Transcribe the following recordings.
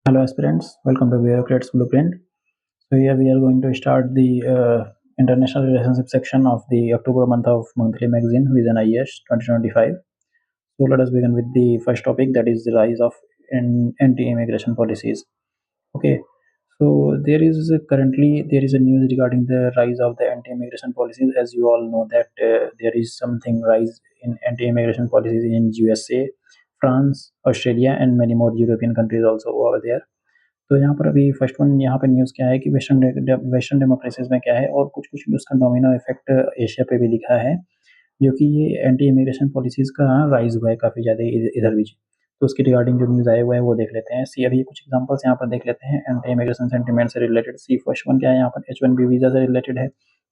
Hello aspirants, welcome to Bureaucrats Blueprint. So here we are going to start the international relationship section of the October month of monthly magazine Vision IES 2025. So let us begin with the first topic, that is the rise of anti-immigration policies. Okay, so there is a news regarding the rise of the anti-immigration policies. As you all know that there is something rise in anti-immigration policies in USA, France, Australia, and many more European countries also over there. तो यहाँ पर अभी first one यहाँ पे news क्या है कि western democracies में क्या है और कुछ-कुछ उसका डोमिनो इफ़ेक्ट एशिया पे भी दिखा है, जो कि ये एंटी इमिग्रेशन पॉलिसीज़ का राइज़ हुआ है काफ़ी ज़्यादा इधर भी। तो उसके रिगार्डिंग जो न्यूज़ आया हुआ है वो देख लेते हैं। सी अभी कुछ एग्ज़ाम्पल्स यहाँ पर देख लेते हैं एंटी इमिग्रेशन सेंटिमेंट से रिलेटेड। सी फर्स्ट वन क्या है यहाँ पर H-1B वीज़ा से रिलेटेड है,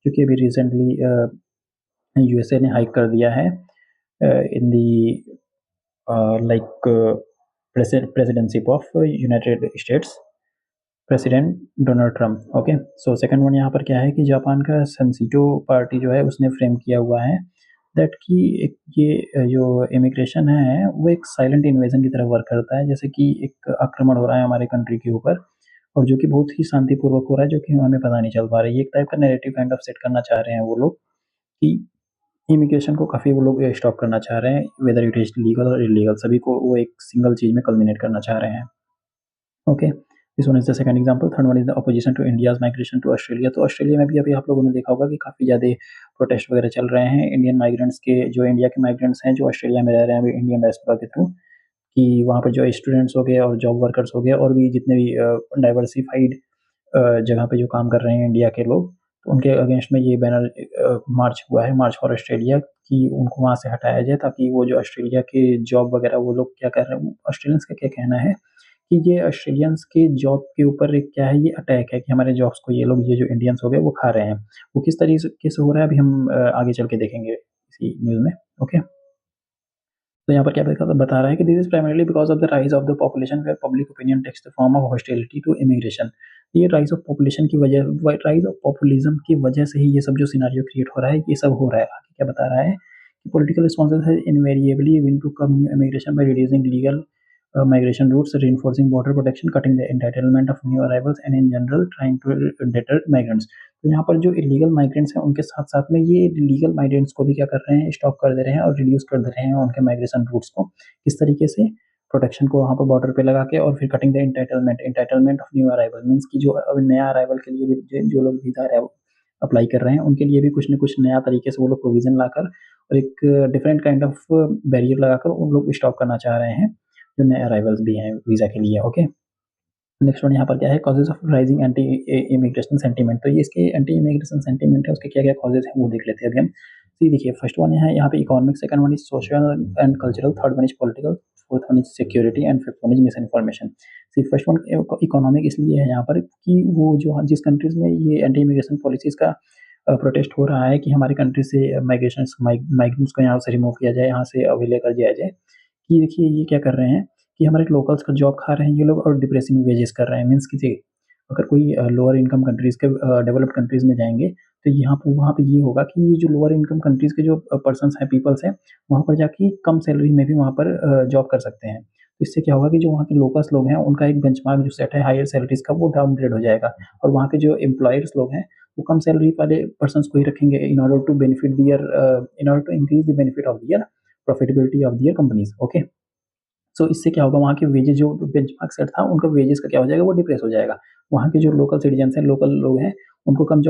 क्योंकि अभी रिसेंटली यूएसए ने हाइक कर दिया है in the like presidentship of United States president Donald Trump. Okay, so second one यहाँ पर क्या है कि जापान का सनसिटो पार्टी जो है उसने फ्रेम किया हुआ है दैट कि ये जो इमिग्रेशन है वो एक साइलेंट इन्वेजन की तरह वर्क करता है, जैसे कि एक आक्रमण हो रहा है हमारे कंट्री के ऊपर और जो कि बहुत ही शांतिपूर्वक हो रहा है, जो कि हमें पता नहीं चल पा रहा है। ये एक टाइप का नैरेटिव काइंड ऑफ सेट करना चाह रहे हैं वो लोग कि इमिग्रेशन को काफ़ी वो लोग स्टॉप करना चाह रहे हैं, वेदर इट इज़ लीगल और इलीगल, सभी को वो एक सिंगल चीज़ में कल्मिनेट करना चाह रहे हैं। Okay, this one is the second example. Third one is the opposition to India's migration to Australia. तो ऑस्ट्रेलिया में भी अभी आप लोगों ने देखा होगा कि काफ़ी ज़्यादा प्रोटेस्ट वगैरह चल रहे हैं इंडियन माइग्रेंट्स के, जो इंडिया के माइग्रेंट्स हैं जो ऑस्ट्रेलिया में रह रहे हैं अभी इंडियन डायस्पोरा के थ्रू, कि वहाँ पर जो स्टूडेंट्स हो गए और जॉब वर्कर्स हो गए और भी जितने भी डाइवर्सिफाइड जगह पे जो काम कर रहे हैं इंडिया के लोग, तो उनके अगेंस्ट में ये बैनर मार्च हुआ है, मार्च फॉर ऑस्ट्रेलिया, कि उनको वहाँ से हटाया जाए ताकि वो जो ऑस्ट्रेलिया के जॉब वगैरह वो लोग क्या कर रहे हैं, ऑस्ट्रेलियंस का क्या कहना है कि ये ऑस्ट्रेलियंस के जॉब के ऊपर एक क्या है, ये अटैक है कि हमारे जॉब्स को ये लोग, ये जो इंडियंस हो गए वो खा रहे हैं। वो किस तरीके से हो रहा है अभी हम आगे चल के देखेंगे इसी न्यूज़ में। ओके, तो यहाँ पर क्या बता रहा है कि this is primarily because of the rise of the population where public opinion takes the form of hostility to immigration. ये राइज ऑफ पॉपुलेशन की वजह, राइज ऑफ पॉपुलिज्म की वजह से ही ये सब जो सिनारियो क्रिएट हो रहा है ये सब हो रहा है। आगे क्या बता रहा है कि पॉलिटिकल रिस्पॉन्सेज है invariably win to come new immigration by reducing legal migration routes, reinforcing border protection, cutting the entitlement of new arrivals, and in general trying to deter migrants। तो यहाँ पर जो इलीगल माइग्रेंट्स हैं उनके साथ साथ में ये लीगल माइग्रेंट्स को भी क्या कर रहे हैं, स्टॉप कर दे रहे हैं और रिड्यूस कर दे रहे हैं उनके माइग्रेशन रूट्स को। किस तरीके से? प्रोटेक्शन को वहाँ पर बॉर्डर पे लगा के, और फिर cutting the entitlement of new arrival, means की जो अभी नया अराइवल के लिए भी जो लोग वीजा अप्लाई कर रहे हैं उनके लिए भी कुछ न कुछ नया तरीके से वो लोग प्रोविजन लाकर और एक डिफरेंट काइंड ऑफ बैरियर लगाकर उन लोग स्टॉप करना चाह रहे हैं जो नए अराइवल्स भी हैं वीज़ा के लिए। ओके, नेक्स्ट वन यहाँ पर क्या है, causes of rising anti immigration sentiment. तो ये इसके एंटी इमिग्रेशन सेंटीमेंट है, उसके क्या क्या कॉजेज हैं वो देख लेते हैं अभी हम। तो देखिए, फर्स्ट वन है यहाँ पे economic, second one is social and cultural, third one is political, fourth one is security and fifth one is misinformation. See first one economic इसलिए है यहाँ पर कि वो जो जिस कंट्रीज में ये एंटी इमिग्रेशन पॉलिसीज का प्रोटेस्ट हो रहा है कि हमारी कंट्री से माइग्रेंट्स को यहाँ से रिमूव किया जाए, यहाँ से अवे लेकर जाया जाए, कि देखिए ये क्या कर रहे हैं कि हमारे लोकल्स का जॉब खा रहे हैं ये लोग और डिप्रेसिंग वेजेस कर रहे हैं। मीन्स कि अगर कोई लोअर इनकम कंट्रीज़ के डेवलप्ड कंट्रीज़ में जाएँगे तो यहाँ पर वहाँ पे ये होगा कि ये जो लोअर इनकम कंट्रीज़ के जो पर्सन्स हैं, पीपल्स हैं, वहाँ पर जाके कम सैलरी में भी वहाँ पर जॉब कर सकते हैं। तो इससे क्या होगा कि जो वहाँ के लोकल्स लोग हैं उनका एक बेंचमार्क जो सेट है हायर सैलरीज़ का वो डाउनग्रेड हो जाएगा, और वहाँ के जो एम्प्लॉयर्स लोग हैं वो कम सैलरी वाले पर्सन्स को ही रखेंगे in order to in order to increase the benefit of their profitability of their companies. Okay, so इससे क्या होगा, वहाँ के वेजेस जो बेंचमार्क सेट था उनका वेजेस का क्या हो जाएगा, वो डिप्रेस हो जाएगा। वहाँ के जो लोकल सिटीजन्स हैं, लोकल लोग हैं, उनको कम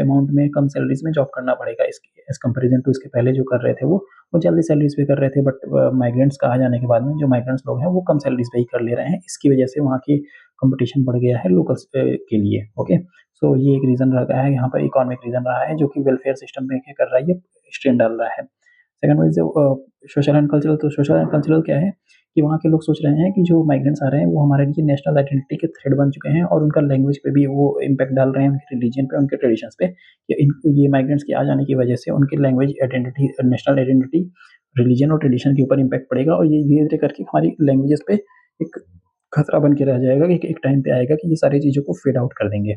अमाउंट में, कम सैलरीज में जॉब करना पड़ेगा इसके एज कंपेरिजन टू इसके पहले जो कर रहे थे वो जल्दी सैलरीज पे कर रहे थे। बट माइग्रेंट्स का आ जाने के बाद में जो माइग्रेंट्स लोग हैं वो कम सैलरीज पे ही कर ले रहे हैं। इसकी वजह से वहाँ की कंपटीशन बढ़ गया है लोकल्स के लिए। ओके, सो ये एक रीज़न रहा है यहाँ पर, इकोनॉमिक रीज़न रहा है जो कि वेलफेयर सिस्टम में क्या कर रहा है, ये स्ट्रेन डाल रहा है। Second one is social and cultural. तो सोशल एंड कल्चरल क्या है कि वहाँ के लोग सोच रहे हैं कि जो माइग्रेंट्स आ रहे हैं वो हमारे लिए नेशनल आइडेंटिटी के थ्रेड बन चुके हैं और उनका लैंग्वेज पे भी वो इम्पैक्ट डाल रहे हैं, उनके रिलीजन पे, उनके ट्रेडिशंस पे। ये माइग्रेंट्स के आ जाने की वजह से उनकी language identity, national identity, religion और ट्रेडिशन के ऊपर इम्पैक्ट पड़ेगा, और ये धीरे धीरे करके हमारी लैंग्वेजेस पे एक खतरा बन के रह जाएगा कि एक टाइम पे आएगा कि ये सारी चीज़ों को फेड आउट कर देंगे।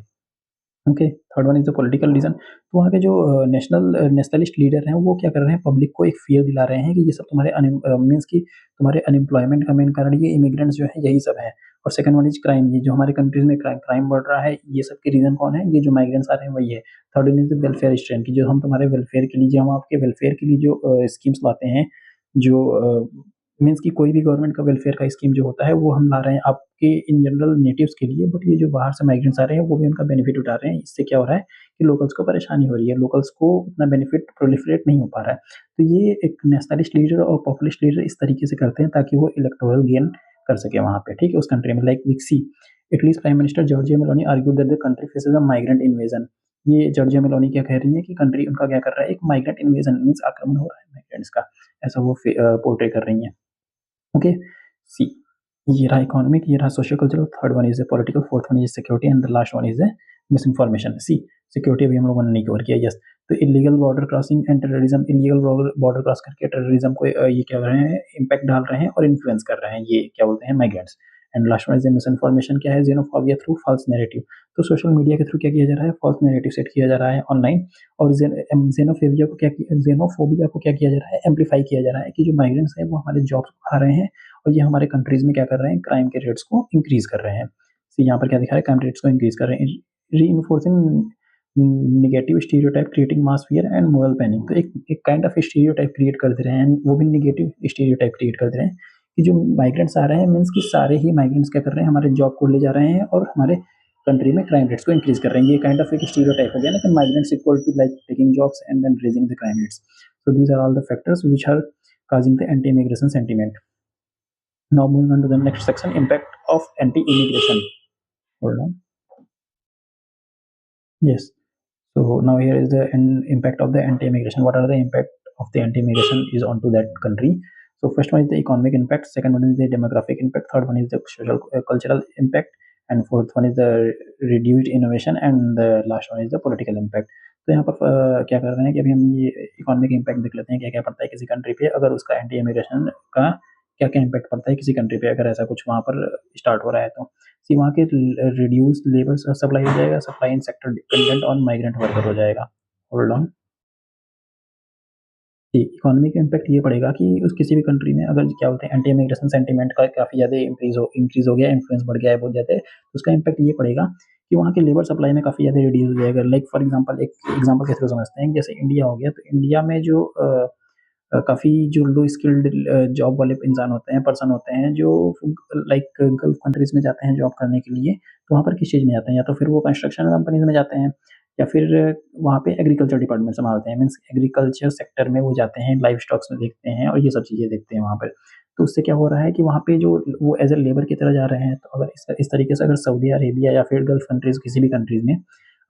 Okay, third one is the political reason. तो वहाँ के जो नेशनलिस्ट लीडर हैं वो क्या कर रहे हैं, पब्लिक को एक फियर दिला रहे हैं कि ये सब तुम्हारे मीन्स की तुम्हारे अनएम्प्लॉयमेंट का मेन कारण ये इमिग्रेंट्स जो है यही सब है। और सेकंड वन इज क्राइम, ये जो हमारे कंट्रीज में क्राइम बढ़ रहा है, ये सब के रीजन कौन है, ये जो माइग्रेंट्स आ रहे हैं वही है। Third one is the welfare strength, की जो हम तुम्हारे वेलफेयर के लिए, जो हम आपके वेलफेयर के लिए जो स्कीम्स लाते हैं, जो मीन्स कि कोई भी गवर्नमेंट का वेलफेयर का स्कीम जो होता है वो हम ला रहे हैं आपके इन जनरल नेटिव्स के लिए, बट ये जो बाहर से माइग्रेंट्स आ रहे हैं वो भी उनका बेनिफिट उठा रहे हैं। इससे क्या हो रहा है कि लोकल्स को परेशानी हो रही है, लोकल्स को उतना बेनिफिट प्रोलिफरेट नहीं हो पा रहा है। तो ये एक नेशनलिस्ट लीडर और पॉपुलिस्ट लीडर इस तरीके से करते हैं ताकि वो इलेक्टोरल गेन कर सके वहाँ पे, ठीक है, उस कंट्री में। लाइक विक्सी, Italy's prime minister Giorgia Meloni argued that the country faces a migrant invasion. ये जॉर्जिया मेलोनी क्या कह रही है कि कंट्री उनका क्या कर रहा है, एक माइग्रेंट इन्वेजन मीन्स आक्रमण हो रहा है माइग्रेंट्स का, ऐसा वो पोर्ट्रे कर रही है। ओके, सी, ये रहा इकोनॉमिक, ये रहा socio cultural, third one is political, fourth one is security and the last one is misinformation. See, security अभी हम लोगों ने नहीं कवर किया, यस। तो illegal border crossing and terrorism, illegal border cross करके टेररिज्म को ये क्या कर रहे हैं, इम्पैक्ट डाल रहे हैं और इन्फ्लुएंस कर रहे हैं, ये क्या बोलते हैं, migrants. And last one is miss information, क्या है, xenophobia थ्रू फॉल्स नैरेटिव। तो सोशल मीडिया के थ्रू क्या किया जा रहा है, फॉल्स नैरेटिव सेट किया जा रहा है ऑनलाइन, और xenophobia को क्या किया जा रहा है, एम्पलीफाई किया जा रहा है कि जो माइग्रेंट्स हैं वो हमारे जॉब्स को खा रहे हैं और ये हमारे कंट्रीज में क्या कर रहे हैं, क्राइम के रेट्स को इंक्रीज कर रहे हैं। तो यहाँ पर क्या दिखा रहा है, क्राइम रेट्स को इंक्रीज कर रहे हैं, reinforcing negative stereotype, creating mass fear and moral panic. तो एक काइंड ऑफ स्टीरियोटाइप क्रिएट कर दे रहे हैं, वो भी नेगेटिव स्टीरियोटाइप क्रिएट कर दे रहे हैं कि जो माइग्रेंट्स आ रहे हैं मीन्स कि सारे ही माइग्रेंट्स क्या कर रहे हैं, हमारे जॉब को ले जा रहे हैं और हमारे कंट्री में क्राइम रेट्स को इंक्रीज कर रहे हैं। ये काइंड ऑफ एक स्टीरियोटाइप हो गया ना कि migrants equal to like taking jobs and then raising the crime rates. So these are all the factors which are causing the anti-immigration sentiment. Now moving on to the next section, impact of anti-immigration. Hold on. Yes. So now here is the impact of the anti-immigration. What are the impact of the anti-immigration is onto that country? So first one is the economic impact. Second one is the demographic impact. Third one is the social cultural impact. And fourth one is the reduced innovation. And the last one is the political impact. तो यहाँ पर क्या कर रहे हैं कि अभी हम ये इकोनॉमिक इम्पैक्ट देख लेते हैं, क्या क्या पड़ता है किसी कंट्री पे अगर उसका एंटी इमिग्रेशन का क्या क्या इम्पैक्ट पड़ता है किसी कंट्री पे अगर ऐसा कुछ वहाँ पर स्टार्ट हो रहा है। तो सी, वहाँ के रिड्यूस लेबर सप्लाई हो जाएगा, supply in sector dependent on migrant worker हो जाएगा। Hold on. इकोनॉमिक इम्पैक्ट ये पड़ेगा कि उस किसी भी कंट्री में अगर क्या बोलते हैं एंटी इमिग्रेशन सेंटीमेंट का काफ़ी ज़्यादा इंक्रीज हो गया, इन्फ्लुएंस बढ़ गया है बहुत ज़्यादा, तो उसका इम्पैक्ट ये पड़ेगा कि वहाँ की लेबर सप्लाई में काफ़ी ज़्यादा रिड्यूस हो जाएगा। लाइक फॉर एग्जांपल, एक एग्जांपल के थ्रू समझते हैं, जैसे इंडिया हो गया, तो इंडिया में जो काफ़ी जो लो स्किल्ड जॉब वाले इंसान होते हैं, पर्सन होते हैं, जो लाइक गल्फ कंट्रीज़ में जाते हैं जॉब करने के लिए, तो वहाँ पर किस चीज़ में जाते हैं, या तो फिर वो कंस्ट्रक्शन कंपनीज़ में जाते हैं या फिर वहाँ पे एग्रीकल्चर डिपार्टमेंट संभालते हैं, मीन्स एग्रीकल्चर सेक्टर में वो जाते हैं, लाइव स्टॉक्स में देखते हैं और ये सब चीज़ें देखते हैं वहाँ पर। तो उससे क्या हो रहा है कि वहाँ पे जो वो एज़ अ लेबर की तरह जा रहे हैं, तो अगर इस तरीके से अगर सऊदी अरेबिया या फिर गल्फ कंट्रीज़ किसी भी कंट्रीज़ में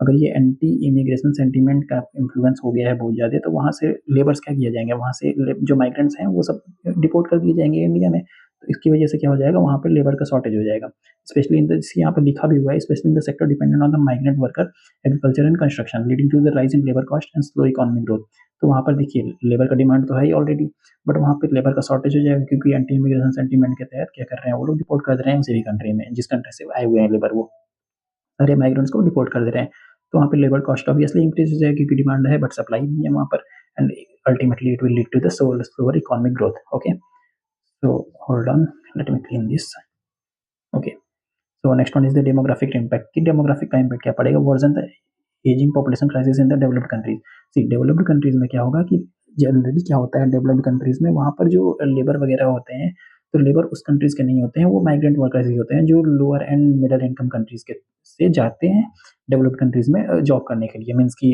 अगर ये एंटी इमिग्रेशन सेंटीमेंट का इन्फ्लुएंस हो गया है बहुत ज़्यादा, तो वहाँ से लेबर्स क्या किए जाएँगे, वहाँ से जो माइग्रेंट्स हैं वो सब डिपोर्ट कर दिए जाएँगे इंडिया में। तो इसकी वजह से क्या हो जाएगा, वहाँ पे लेबर का शॉर्टेज हो जाएगा। स्पेशली इन द, जैसे यहाँ पे लिखा भी हुआ है, specially in the sector dependent on the migrant worker, agriculture and construction, leading to the rise in labour cost and slow economic growth. तो वहाँ पर देखिए लेबर का डिमांड तो है ही ऑलरेडी, बट वहाँ पे लेबर का शॉर्टेज हो जाएगा क्योंकि एंटी इमिग्रेशन सेंटीमेंट के तहत क्या कर रहे हैं वो लोग, डिपोर्ट कर दे रहे हैं उसी भी कंट्री में जिस कंट्री से आए हुए हैं लेबर, वो सारे माइग्रेंट्स को डिपोर्ट कर दे रहे हैं। तो वहाँ पे लेबर कॉस्ट ऑब्वियसली इंक्रीज हो जाएगी क्योंकि डिमांड है बट सप्लाई नहीं है वहाँ पर, and ultimately it will lead to the slower economic growth. Okay, so hold on, let me clean this. Okay, so next one is the demographic impact. की demographic का इम्पैक्ट क्या पड़ेगा, worsen the ageing population crisis in the developed countries. See, developed countries में क्या होगा कि generally क्या होता है डेवलप्ड कंट्रीज में, वहाँ पर जो लेबर वगैरह होते हैं, तो लेबर उस कंट्रीज के नहीं होते हैं, वो माइग्रेंट वर्कर्स ही होते हैं जो lower and middle income countries के से जाते हैं डेवलप्ड कंट्रीज में जॉब करने के लिए, मीन्स की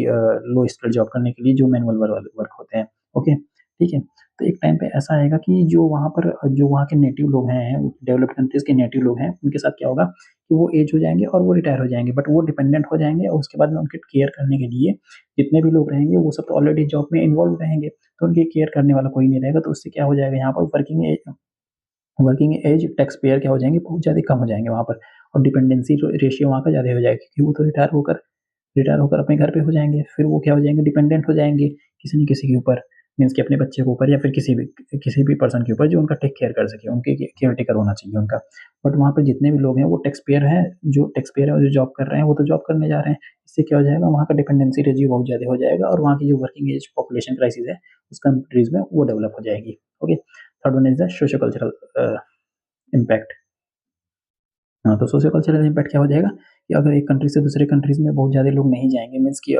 लो स्किल जॉब करने के लिए जो मैनुअल वर्क होते हैं। ओके, ठीक है। तो एक टाइम पे ऐसा आएगा कि जो वहाँ पर जो वहाँ के नेटिव लोग हैं, डेवलप्ड कंट्रीज के नेटिव लोग हैं, उनके साथ क्या होगा कि वो एज हो जाएंगे और वो रिटायर हो जाएंगे, बट वो डिपेंडेंट हो जाएंगे और उसके बाद में उनके केयर करने के लिए जितने भी लोग रहेंगे वो सब तो ऑलरेडी जॉब में इन्वॉल्व रहेंगे, तो उनकी केयर करने वाला कोई नहीं रहेगा। तो उससे क्या हो जाएगा, यहाँ पर वर्किंग एज टैक्स पेयर क्या हो जाएंगे, बहुत ज़्यादा कम हो जाएंगे वहाँ पर, और डिपेंडेंसी रेशियो वहाँ का ज़्यादा हो जाएगा क्योंकि वो तो रिटायर होकर अपने घर पे हो जाएंगे, फिर वो क्या हो जाएंगे, डिपेंडेंट हो जाएंगे किसी न किसी के ऊपर, मीन्स कि अपने बच्चे के ऊपर या फिर किसी भी पर्सन के ऊपर जो उनका टेक केयर कर सके, उनके केयर टेकर होना चाहिए उनका। बट वहाँ पर जितने भी लोग हैं वो टैक्स पेयर हैं, जो टैक्स पेयर है और जो जॉब कर रहे हैं वो तो जॉब करने जा रहे हैं। इससे क्या हो जाएगा, वहाँ का डिपेंडेंसी रेशियो बहुत ज़्यादा हो जाएगा और वहाँ की जो वर्किंग एज पॉपुलेशन क्राइसिस है उस कंट्रीज में वो डेवलप हो जाएगी। Okay, third one is the socio cultural impact. हाँ, तो सोशियो कल्चरल इम्पैक्ट क्या हो जाएगा कि अगर एक कंट्री से दूसरे कंट्रीज़ में बहुत ज़्यादा लोग नहीं जाएँगे, मीन्स कि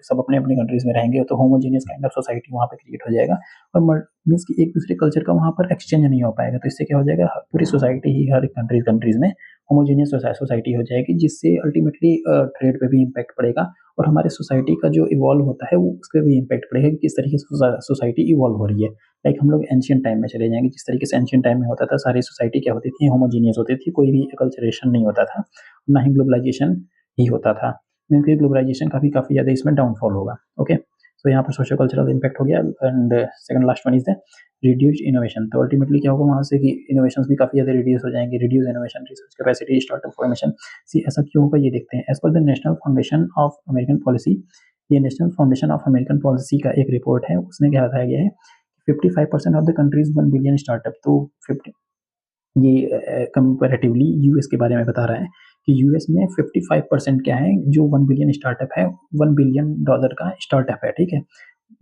सब अपने-अपने कंट्रीज़ में रहेंगे, तो होमोजेनियस काइंड ऑफ सोसाइटी वहाँ पे क्रिएट हो जाएगा और मीन्स कि एक दूसरे कल्चर का वहाँ पर एक्सचेंज नहीं हो पाएगा। तो इससे क्या हो जाएगा, पूरी सोसाइटी ही हर एक कंट्रीज़ में होमोजेनियस सोसाइटी हो जाएगी, जिससे अल्टीमेटली ट्रेड पे भी इम्पैक्ट पड़ेगा और हमारे सोसाइटी का जो इवॉल्व होता है वो उस पे भी इम्पैक्ट पड़ेगा कि किस तरीके से सोसाइटी इवॉल्व हो रही है। लाइक हम लोग एंशिएंट टाइम में चले जाएँगे, जिस तरीके से एंशिएंट टाइम में होता था, सारी सोसाइटी क्या होती थी, होमोजेनियस होती थी, कोई भी अकल्चरेशन नहीं होता था, ना ही ग्लोबलाइजेशन ही होता था। क्योंकि ग्लोबलाइजेशन का भी काफ़ी ज़्यादा इसमें डाउनफॉल होगा। ओके, सो यहाँ पर सोशो कल्चरल इम्पैक्ट हो गया and second last one is the reduced innovation. तो अल्टीमेटली क्या होगा वहाँ से कि इनोवेशंस भी काफ़ी ज़्यादा रिड्यूस हो जाएँगे, reduce innovation, research capacity, startup formation. See ऐसा क्यों होगा ये देखते हैं। As per the National Foundation of American Policy, ये National Foundation of American Policy का एक रिपोर्ट है, उसने क्या बताया गया है 55% of the countries 1 billion startup. तो 50 ये कंपैरेटिवली यूएस के बारे में बता रहा है कि यूएस में 55% क्या है, जो 1 बिलियन स्टार्टअप है, 1 बिलियन डॉलर का स्टार्टअप है, ठीक है?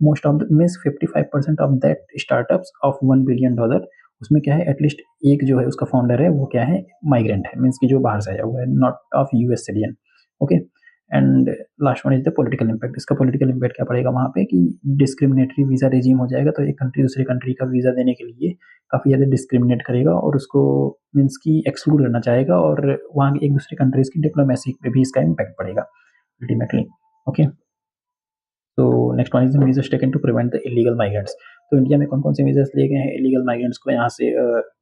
Most of the means 55% of that startups of 1 billion dollar, उसमें क्या है एटलीस्ट एक जो है उसका फाउंडर है वो क्या है, माइग्रेंट है, मीन्स कि जो बाहर से आया हुआ है, not of US citizen. Okay, and last one is the political impact. इसका पॉलिटिकल इम्पैक्ट क्या पड़ेगा वहाँ पे कि डिस्क्रिमिनेटरी वीज़ा रेजीम हो जाएगा, तो एक कंट्री दूसरे कंट्री का वीज़ा देने के लिए काफ़ी ज़्यादा डिस्क्रिमिनेट करेगा और उसको मीन्स कि एक्सक्लूड करना चाहेगा और वहाँ की एक दूसरे कंट्रीज़ की डिप्लोमेसी पे भी इसका इम्पैक्ट पड़ेगा अल्टीमेटली। ओके, तो next one is the measures taken to prevent the illegal migrants. तो इंडिया में कौन-कौन से मेजर्स लिए गए हैं इलीगल माइग्रेंट्स को यहाँ से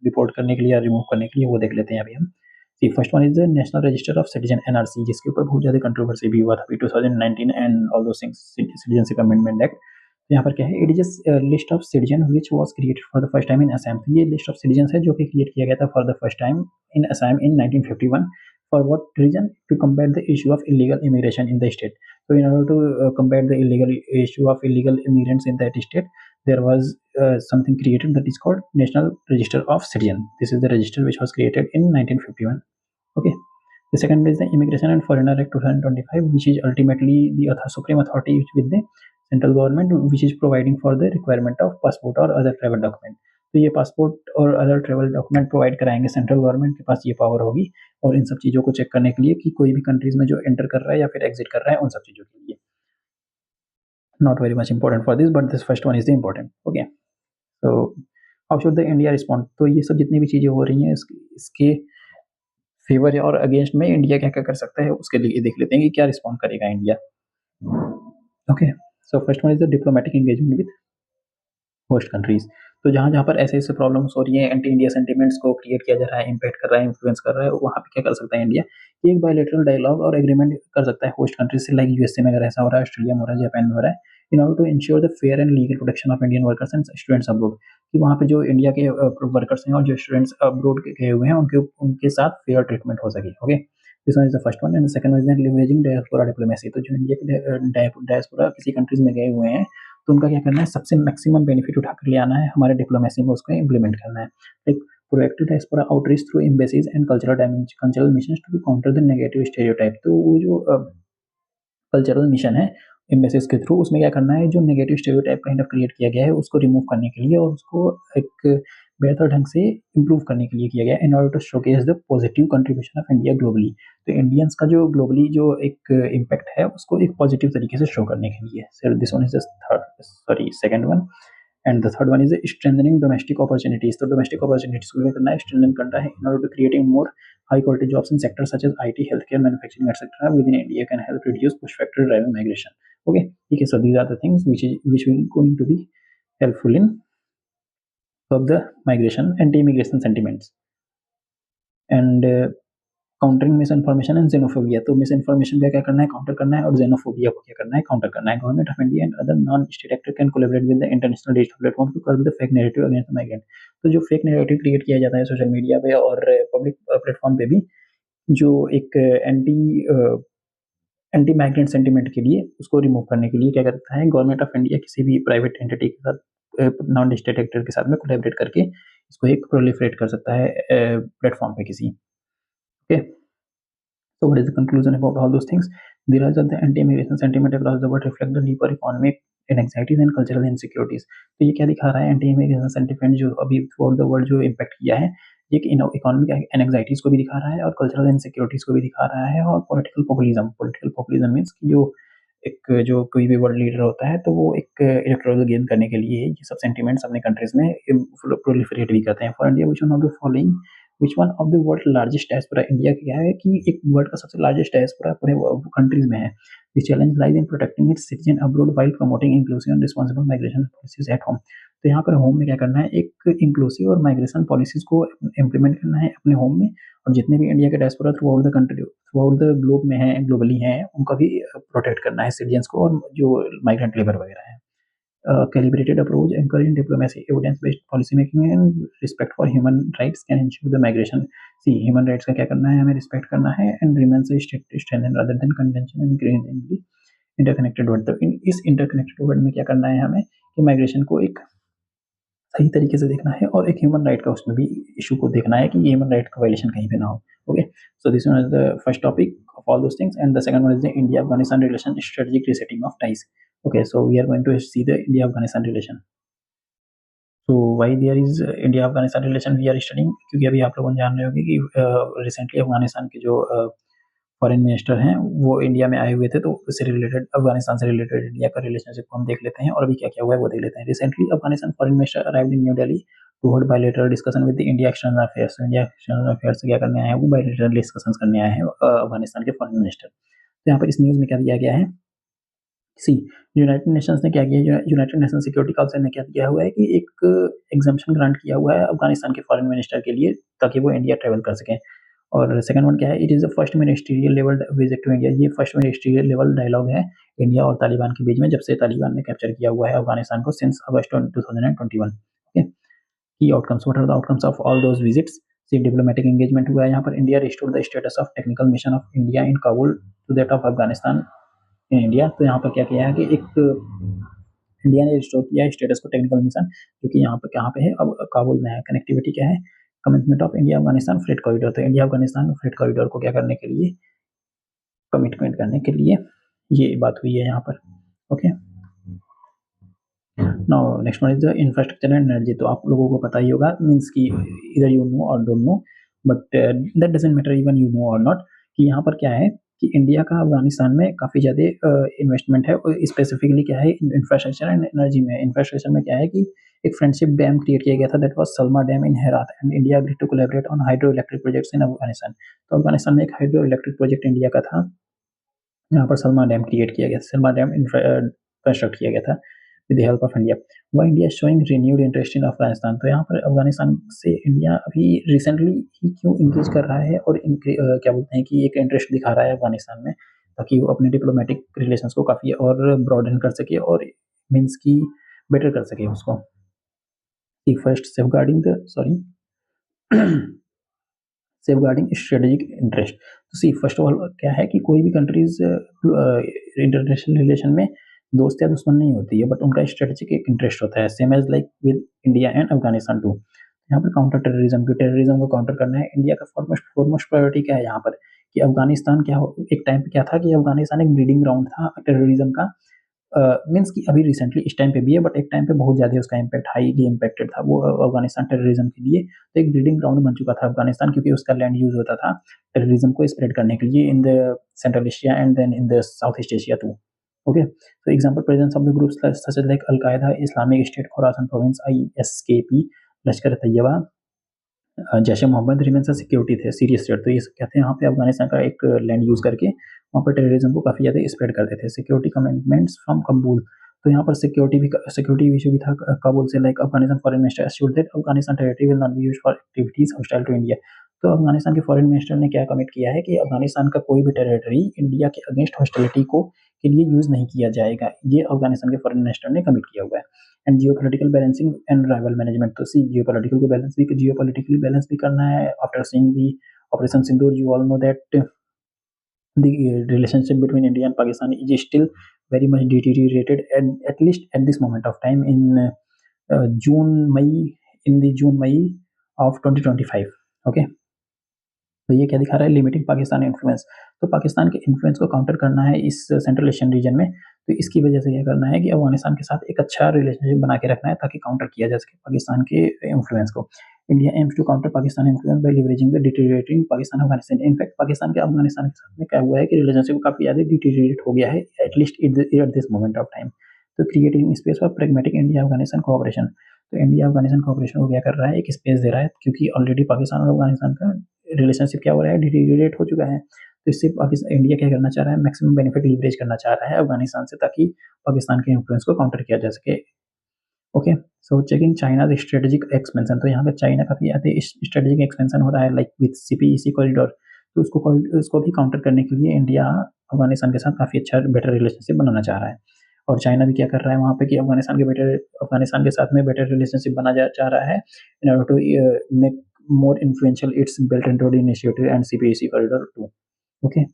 डिपोर्ट करने के लिए या रिमूव करने के लिए, वो देख लेते हैं अभी हम। See first one is the National Register of Citizen NRC, जिसके ऊपर बहुत ज़्यादा कंट्रोवर्सी भी हुआ था अभी 2019 and all those things, citizenship amendment act. यहाँ पर क्या है, it is a list of citizen which was created for the first time in Assam. तो ये लिस्ट ऑफ सिटीजंस है जो कि क्रिएट किया गया था for the first time in Assam in 1951। For what reason? To combat the issue of illegal immigration in the state. So in order to combat the illegal issue of illegal immigrants in that state, there was something created that is called National Register of Citizen. This is the register which was created in 1951. Okay. The second is the Immigration and Foreigner Act 2025, which is ultimately the supreme authority with the central government, which is providing for the requirement of passport or other travel document. तो ये passport और other travel document provide कराएंगे, central government के पास ये power होगी और इन सब चीज़ों को चेक करने के लिए कि कोई भी कंट्रीज में जो एंटर कर रहा है या फिर एग्जिट कर रहा है, उन सब चीज़ों के लिए। Not very much important for this, but this first one is the important. Okay, तो how should the India respond? तो ये सब जितनी भी चीज़ें हो रही हैं इसके फेवर और अगेंस्ट में इंडिया क्या क्या कर सकता है, उसके लिए देख लेते हैं कि क्या रिस्पॉन्ड करेगा India. Okay, so first one is the diplomatic engagement with host countries. तो जहाँ-जहाँ पर ऐसे-ऐसे प्रॉब्लम्स हो रही हैं, एंटी इंडिया सेंटिमेंट्स को क्रिएट किया जा रहा है, इम्पैक्ट कर रहा है, इन्फ्लुएंस कर रहा है, वहाँ पे क्या कर सकता है इंडिया कि एक बायलैटरल डायलॉग और एग्रीमेंट कर सकता है होस्ट कंट्रीज से, लाइक यूएसए में अगर ऐसा हो रहा है, ऑस्ट्रेलिया में हो रहा है, जापान में हो रहा है, in order to ensure the fair and legal protection of Indian workers and students abroad. कि वहाँ पे जो इंडिया के वर्कर्स हैं और जो स्टूडेंट्स अब्रॉड के गए हुए हैं उनके उनके साथ फेयर ट्रीटमेंट हो सके। Okay, this one is the first one and second one is leveraging diaspora diplomacy. तो जो इंडिया के डायस्पोरा किसी कंट्रीज में गए हुए हैं, तो उनका क्या करना है, सबसे मैक्सिमम बेनिफिट उठा कर ले आना है, हमारे डिप्लोमेसी में उसको इम्प्लीमेंट करना है। Like proactive diaspora outreach through embassies and cultural missions to counter the negative stereotype. तो वो जो कल्चरल मिशन है एम्बेसीज के थ्रू, उसमें क्या करना है, जो negative stereotype kind of create किया गया है उसको रिमूव करने के लिए और उसको एक बेहतर ढंग से इम्प्रूव करने के लिए किया गया है, in order to showcase the positive contribution of India globally. तो इंडियंस का जो ग्लोबली जो एक इम्पैक्ट है उसको एक पॉजिटिव तरीके से शो करने के लिए। Sir this one is the third, sorry second one, and the third one is strengthening domestic opportunities. तो डोमेस्टिक अपॉर्चुनिटीज को क्या करना है, स्ट्रेंथन करना है in order to creating more high quality jobs in sectors such as IT, healthcare, manufacturing, etc. within India can help reduce push factor driving migration. Okay, okay, so these are the things which will going to be helpful in of the migration anti-immigration sentiments and countering miss information and xenophobia। तो miss information का क्या करना है, counter करना है और xenophobia को क्या करना है, काउंटर करना है। Government of India and other non state actor can collaborate with the international digital platform to curb the fake narrative against the migrant. तो जो फेक नैरेटिव क्रिएट किया जाता है सोशल मीडिया पे और पब्लिक प्लेटफॉर्म पे भी, जो एक एंटी माइग्रेंट सेंटिमेंट के लिए, उसको रिमूव करने के लिए क्या करता है गवर्नमेंट ऑफ इंडिया, किसी भी प्राइवेट एंटिटी के साथ, नॉन स्टेट एक्टर के साथ में कोलैबोरेट करके इसको एक प्रोलिफरेट कर सकता है प्लेटफॉर्म पे किसी। Okay, so what is the conclusion about all those things? The rise of the anti-immigration sentiment across the world reflect the deeper economic anxieties and cultural insecurities। तो ये क्या दिखा रहा है, एंटी इमिग्रेशन सेंटिमेंट जो अभी थ्रू आउट द वर्ल्ड जो impact किया है, ये कि इकोनॉमिक एनेक्साइटीज को भी दिखा रहा है और कल्चरल इनसिक्योरिटीज को भी दिखा रहा है, और पॉलिटिकल पॉपुलिज्म मीन्स कि जो कोई भी वर्ल्ड लीडर होता है तो वो एक इलेक्टोरल गेन करने के लिए ये सब सेंटिमेंट्स अपने कंट्रीज में प्रोलिफरेट भी करते हैं। For India which one of the world largest diaspora, India का क्या है कि एक वर्ल्ड का सबसे लार्जेस्ट डायस्पोरा पूरे कंट्रीज में है। The challenge lies in protecting it's citizen abroad while promoting inclusive and responsible migration policies at home. तो यहाँ पर होम में क्या करना है, एक इंक्लूसिव और माइग्रेशन पॉलिसीज को इम्प्लीमेंट करना है अपने होम में, और जितने भी इंडिया के diaspora through out the country, through out the globe में है, ग्लोबली हैं, उनका भी प्रोटेक्ट करना है सिटीजन्स को, और जो माइग्रेंट लेबर वगैरह है। Calibrated approach encouraging diplomacy, evidence-based policy making and respect for human rights can ensure the migration. See, human rights का क्या करना है, हमें respect करना है and remains a strengthen rather than convention and increasingly interconnected world। तो इस interconnected world में क्या करना है हमें कि migration को एक सही तरीके से देखना है, और एक ह्यूमन राइट का उसमें भी इशू को देखना है कि ये ह्यूमन राइट का वायलेशन कहीं पे ना हो। Okay, so this one is the first topic of all those things, and the second one is the India Afghanistan relation strategic resetting of ties. Okay, so we are going to see the India Afghanistan relation. So why there is India Afghanistan relation we are studying, क्योंकि अभी आप लोग जान रहे होंगे कि recently Afghanistan के जो फॉरेन मिनिस्टर हैं वो इंडिया में आए हुए थे, तो उससे रिलेटेड, अफगानिस्तान से रिलेटेड इंडिया का रिलेशनशिप को हम देख लेते हैं, और अभी क्या क्या हुआ है वो देख लेते हैं। Recently Afghanistan foreign minister arrived in New Delhi to hold bilateral discussion with the India external affairs. India external affairs से क्या करने आए हैं, वो बायलैटरल डिस्कशंस करने आए हैं अफगानिस्तान के फॉरेन मिनिस्टर। तो यहाँ पर इस न्यूज़ में क्या दिया गया है, सी यूनाइटेड नेशंस ने क्या किया, यूनाइटेड नेशन सिक्योरिटी काउंसिल ने क्या किया हुआ है कि एक एग्जाम्पशन ग्रांट किया हुआ है अफगानिस्तान के फॉरेन मिनिस्टर के लिए, ताकि वो इंडिया ट्रेवल कर सकें। और सेकंड वन क्या है, it is the first ministerial level visit to India. ये फर्स्ट मिनिस्ट्रियल लेवल डायलॉग है इंडिया और तालिबान के बीच में, जब से तालिबान ने कैप्चर किया हुआ है अफगानिस्तान को since August 2021। Okay, key outcomes, what are the outcomes of all those visits. See diplomatic engagement हुआ है यहाँ पर, India restored the status of technical mission of India in Kabul to that of Afghanistan in India. तो यहाँ पर क्या किया है कि एक इंडिया ने रिस्टोर किया है स्टेटस को टेक्निकल मिशन, जो कि यहाँ पर कहाँ पे है, अब काबुल में है। कनेक्टिविटी क्या है, commitment of India Afghanistan freight corridor. तो इंडिया अफगानिस्तान फ्रेट कॉरिडोर को क्या करने के लिए, कमिटमेंट करने के लिए ये बात हुई है यहाँ पर। Okay, now next one is the infrastructure and energy. तो आप लोगों को पता ही होगा, मीन्स की इधर यू नो और don't know, but that doesn't matter even you know और नॉट, कि यहाँ पर क्या है कि इंडिया का अफगानिस्तान में काफ़ी ज़्यादा इन्वेस्टमेंट है, और स्पेसिफिकली क्या है इंफ्रास्ट्रक्चर एंड एनर्जी में। इंफ्रास्ट्रक्चर में क्या है कि एक फ्रेंडशिप डैम क्रिएट किया गया था, that was Salma dam in Herat, and India agreed to collaborate on hydroelectric projects in Afghanistan. तो अफगानिस्तान में एक हाइड्रो इलेक्ट्रिक प्रोजेक्ट इंडिया का था, यहाँ पर सलमा डैम क्रिएट किया गया, सलमा डैम कंस्ट्रक्ट किया गया था with the help of India. Why India showing renewed interest in Afghanistan. तो यहाँ पर अफगानिस्तान से इंडिया अभी रिसेंटली ही क्यों इंगेज कर रहा है, और क्या बोलते हैं कि एक इंटरेस्ट दिखा रहा है अफगानिस्तान में, ताकि वो अपने डिप्लोमेटिक रिलेशंस को काफ़ी और ब्रॉडन कर सके, और मीन्स की बेटर कर सके उसको। First safeguarding the sorry safeguarding strategic interest. तो सी फर्स्ट ऑफ ऑल क्या है कि कोई भी कंट्रीज इंटरनेशनल रिलेशन में दोस्त या दुश्मन नहीं होती है, बट उनका स्ट्रेटेजिक एक इंटरेस्ट होता है, same as like with India and Afghanistan too. यहाँ पर काउंटर टेररिज्म को काउंटर करना है। इंडिया का फॉरमोस्ट प्रायोरिटी क्या है यहाँ पर, कि अफगानिस्तान क्या एक टाइम पे क्या था कि अफगानिस्तान एक ब्रीडिंग ग्राउंड था टेररिज्म का, मीन्स कि अभी रिसेंटली इस टाइम पे भी है, बट एक टाइम पे बहुत ज़्यादा उसका इम्पैक्ट हाईली इम्पैक्टेड था वो अफगानिस्तान टेररिज्म के लिए। तो एक ब्रीडिंग ग्राउंड बन चुका था अफगानिस्तान, क्योंकि उसका लैंड यूज होता था टेररिज्म को स्प्रेड करने के लिए in the Central Asia and then in the South East Asia too. Okay, तो example presence of the groups such as like al-Qaeda, Islamic State, Khorasan Province, ISKP, Lashkar Taiba, Jaish e Mohammed remains a security the serious threat. तो ये सब कहते हैं यहाँ पे अफगानिस्तान का एक लैंड यूज करके वहाँ पर टेररिज्म को काफ़ी ज़्यादा स्प्रेड करते थे। Security commitments from Kabul. तो यहाँ पर सिक्योरिटी इशू भी था काबुल से, like Afghanistan foreign minister assured that Afghanistan territory will not be used for activities hostile to India. तो अफगानिस्तान के फॉरेन मिनिस्टर ने क्या कमिट किया है कि अफगानिस्तान का कोई भी टेरिटरी इंडिया के अगेंस्ट हॉस्टिलिटी को के लिए यूज नहीं किया जाएगा, ये अफगानिस्तान के फॉरेन मिनिस्टर ने कमिट किया हुआ है। And geopolitical balancing and rival management. तो सी जियोपॉलिटिकली बैलेंस भी करना है। After seeing the operation Sindoor, you all know that the relationship between India and Pakistan is still very much deteriorated, at least at this moment of time in June May in the June May of 2025. Okay, तो ये क्या दिखा रहा है, limiting Pakistan influence. तो पाकिस्तान के influence को counter करना है इस सेंट्रल एशियन रीजन में। तो इसकी वजह से क्या करना है कि अफगानिस्तान के साथ एक अच्छा रिलेशनशिप बना के रखना है, ताकि काउंटर किया जा सके पाकिस्तान के इन्फ्लुएंस को। India aims to counter Pakistan influence by leveraging the deteriorating Pakistan-Afghanistan. In fact Pakistan के अफगानिस्तान के साथ में क्या हुआ है कि रिलेशनशिप काफी ज्यादा डिटेरियोरेट हो गया है, at least at this moment of time. तो creating space for pragmatic India Afghanistan cooperation. तो इंडिया अफगानिस्तान कोऑपरेशन को क्या कर रहा है, एक स्पेस दे रहा है, क्योंकि ऑलरेडी पाकिस्तान और अफगानिस्तान का रिलेशनशिप क्या हो रहा है, डिटेरियोरेट हो चुका है। तो इससे पाकिस्तान इंडिया क्या करना चाह रहा है, मैक्सिमम बेनिफिट लीवरेज करना चाह रहा है अफगानिस्तान से, ताकि पाकिस्तान के इन्फ्लुएंस को काउंटर किया जा सके। ओके, सो चेकिंग चाइना स्ट्रेटेजिक एक्सपेंशन। तो यहाँ पे चाइना का भी स्ट्रेटेजिक एक्सपेंशन हो रहा है, लाइक विद सीपीईसी कॉरिडोर। तो उसको भी काउंटर करने के लिए इंडिया अफगानिस्तान के साथ काफी अच्छा बेटर रिलेशनशिप बनाना चाह रहा है। और चाइना भी क्या कर रहा है वहाँ पे कि अफगानिस्तान के साथ में बेटर रिलेशनशिप बना चाह रहा है, in order to make more influential its Belt and Road Initiative and CPEC corridor too. Okay,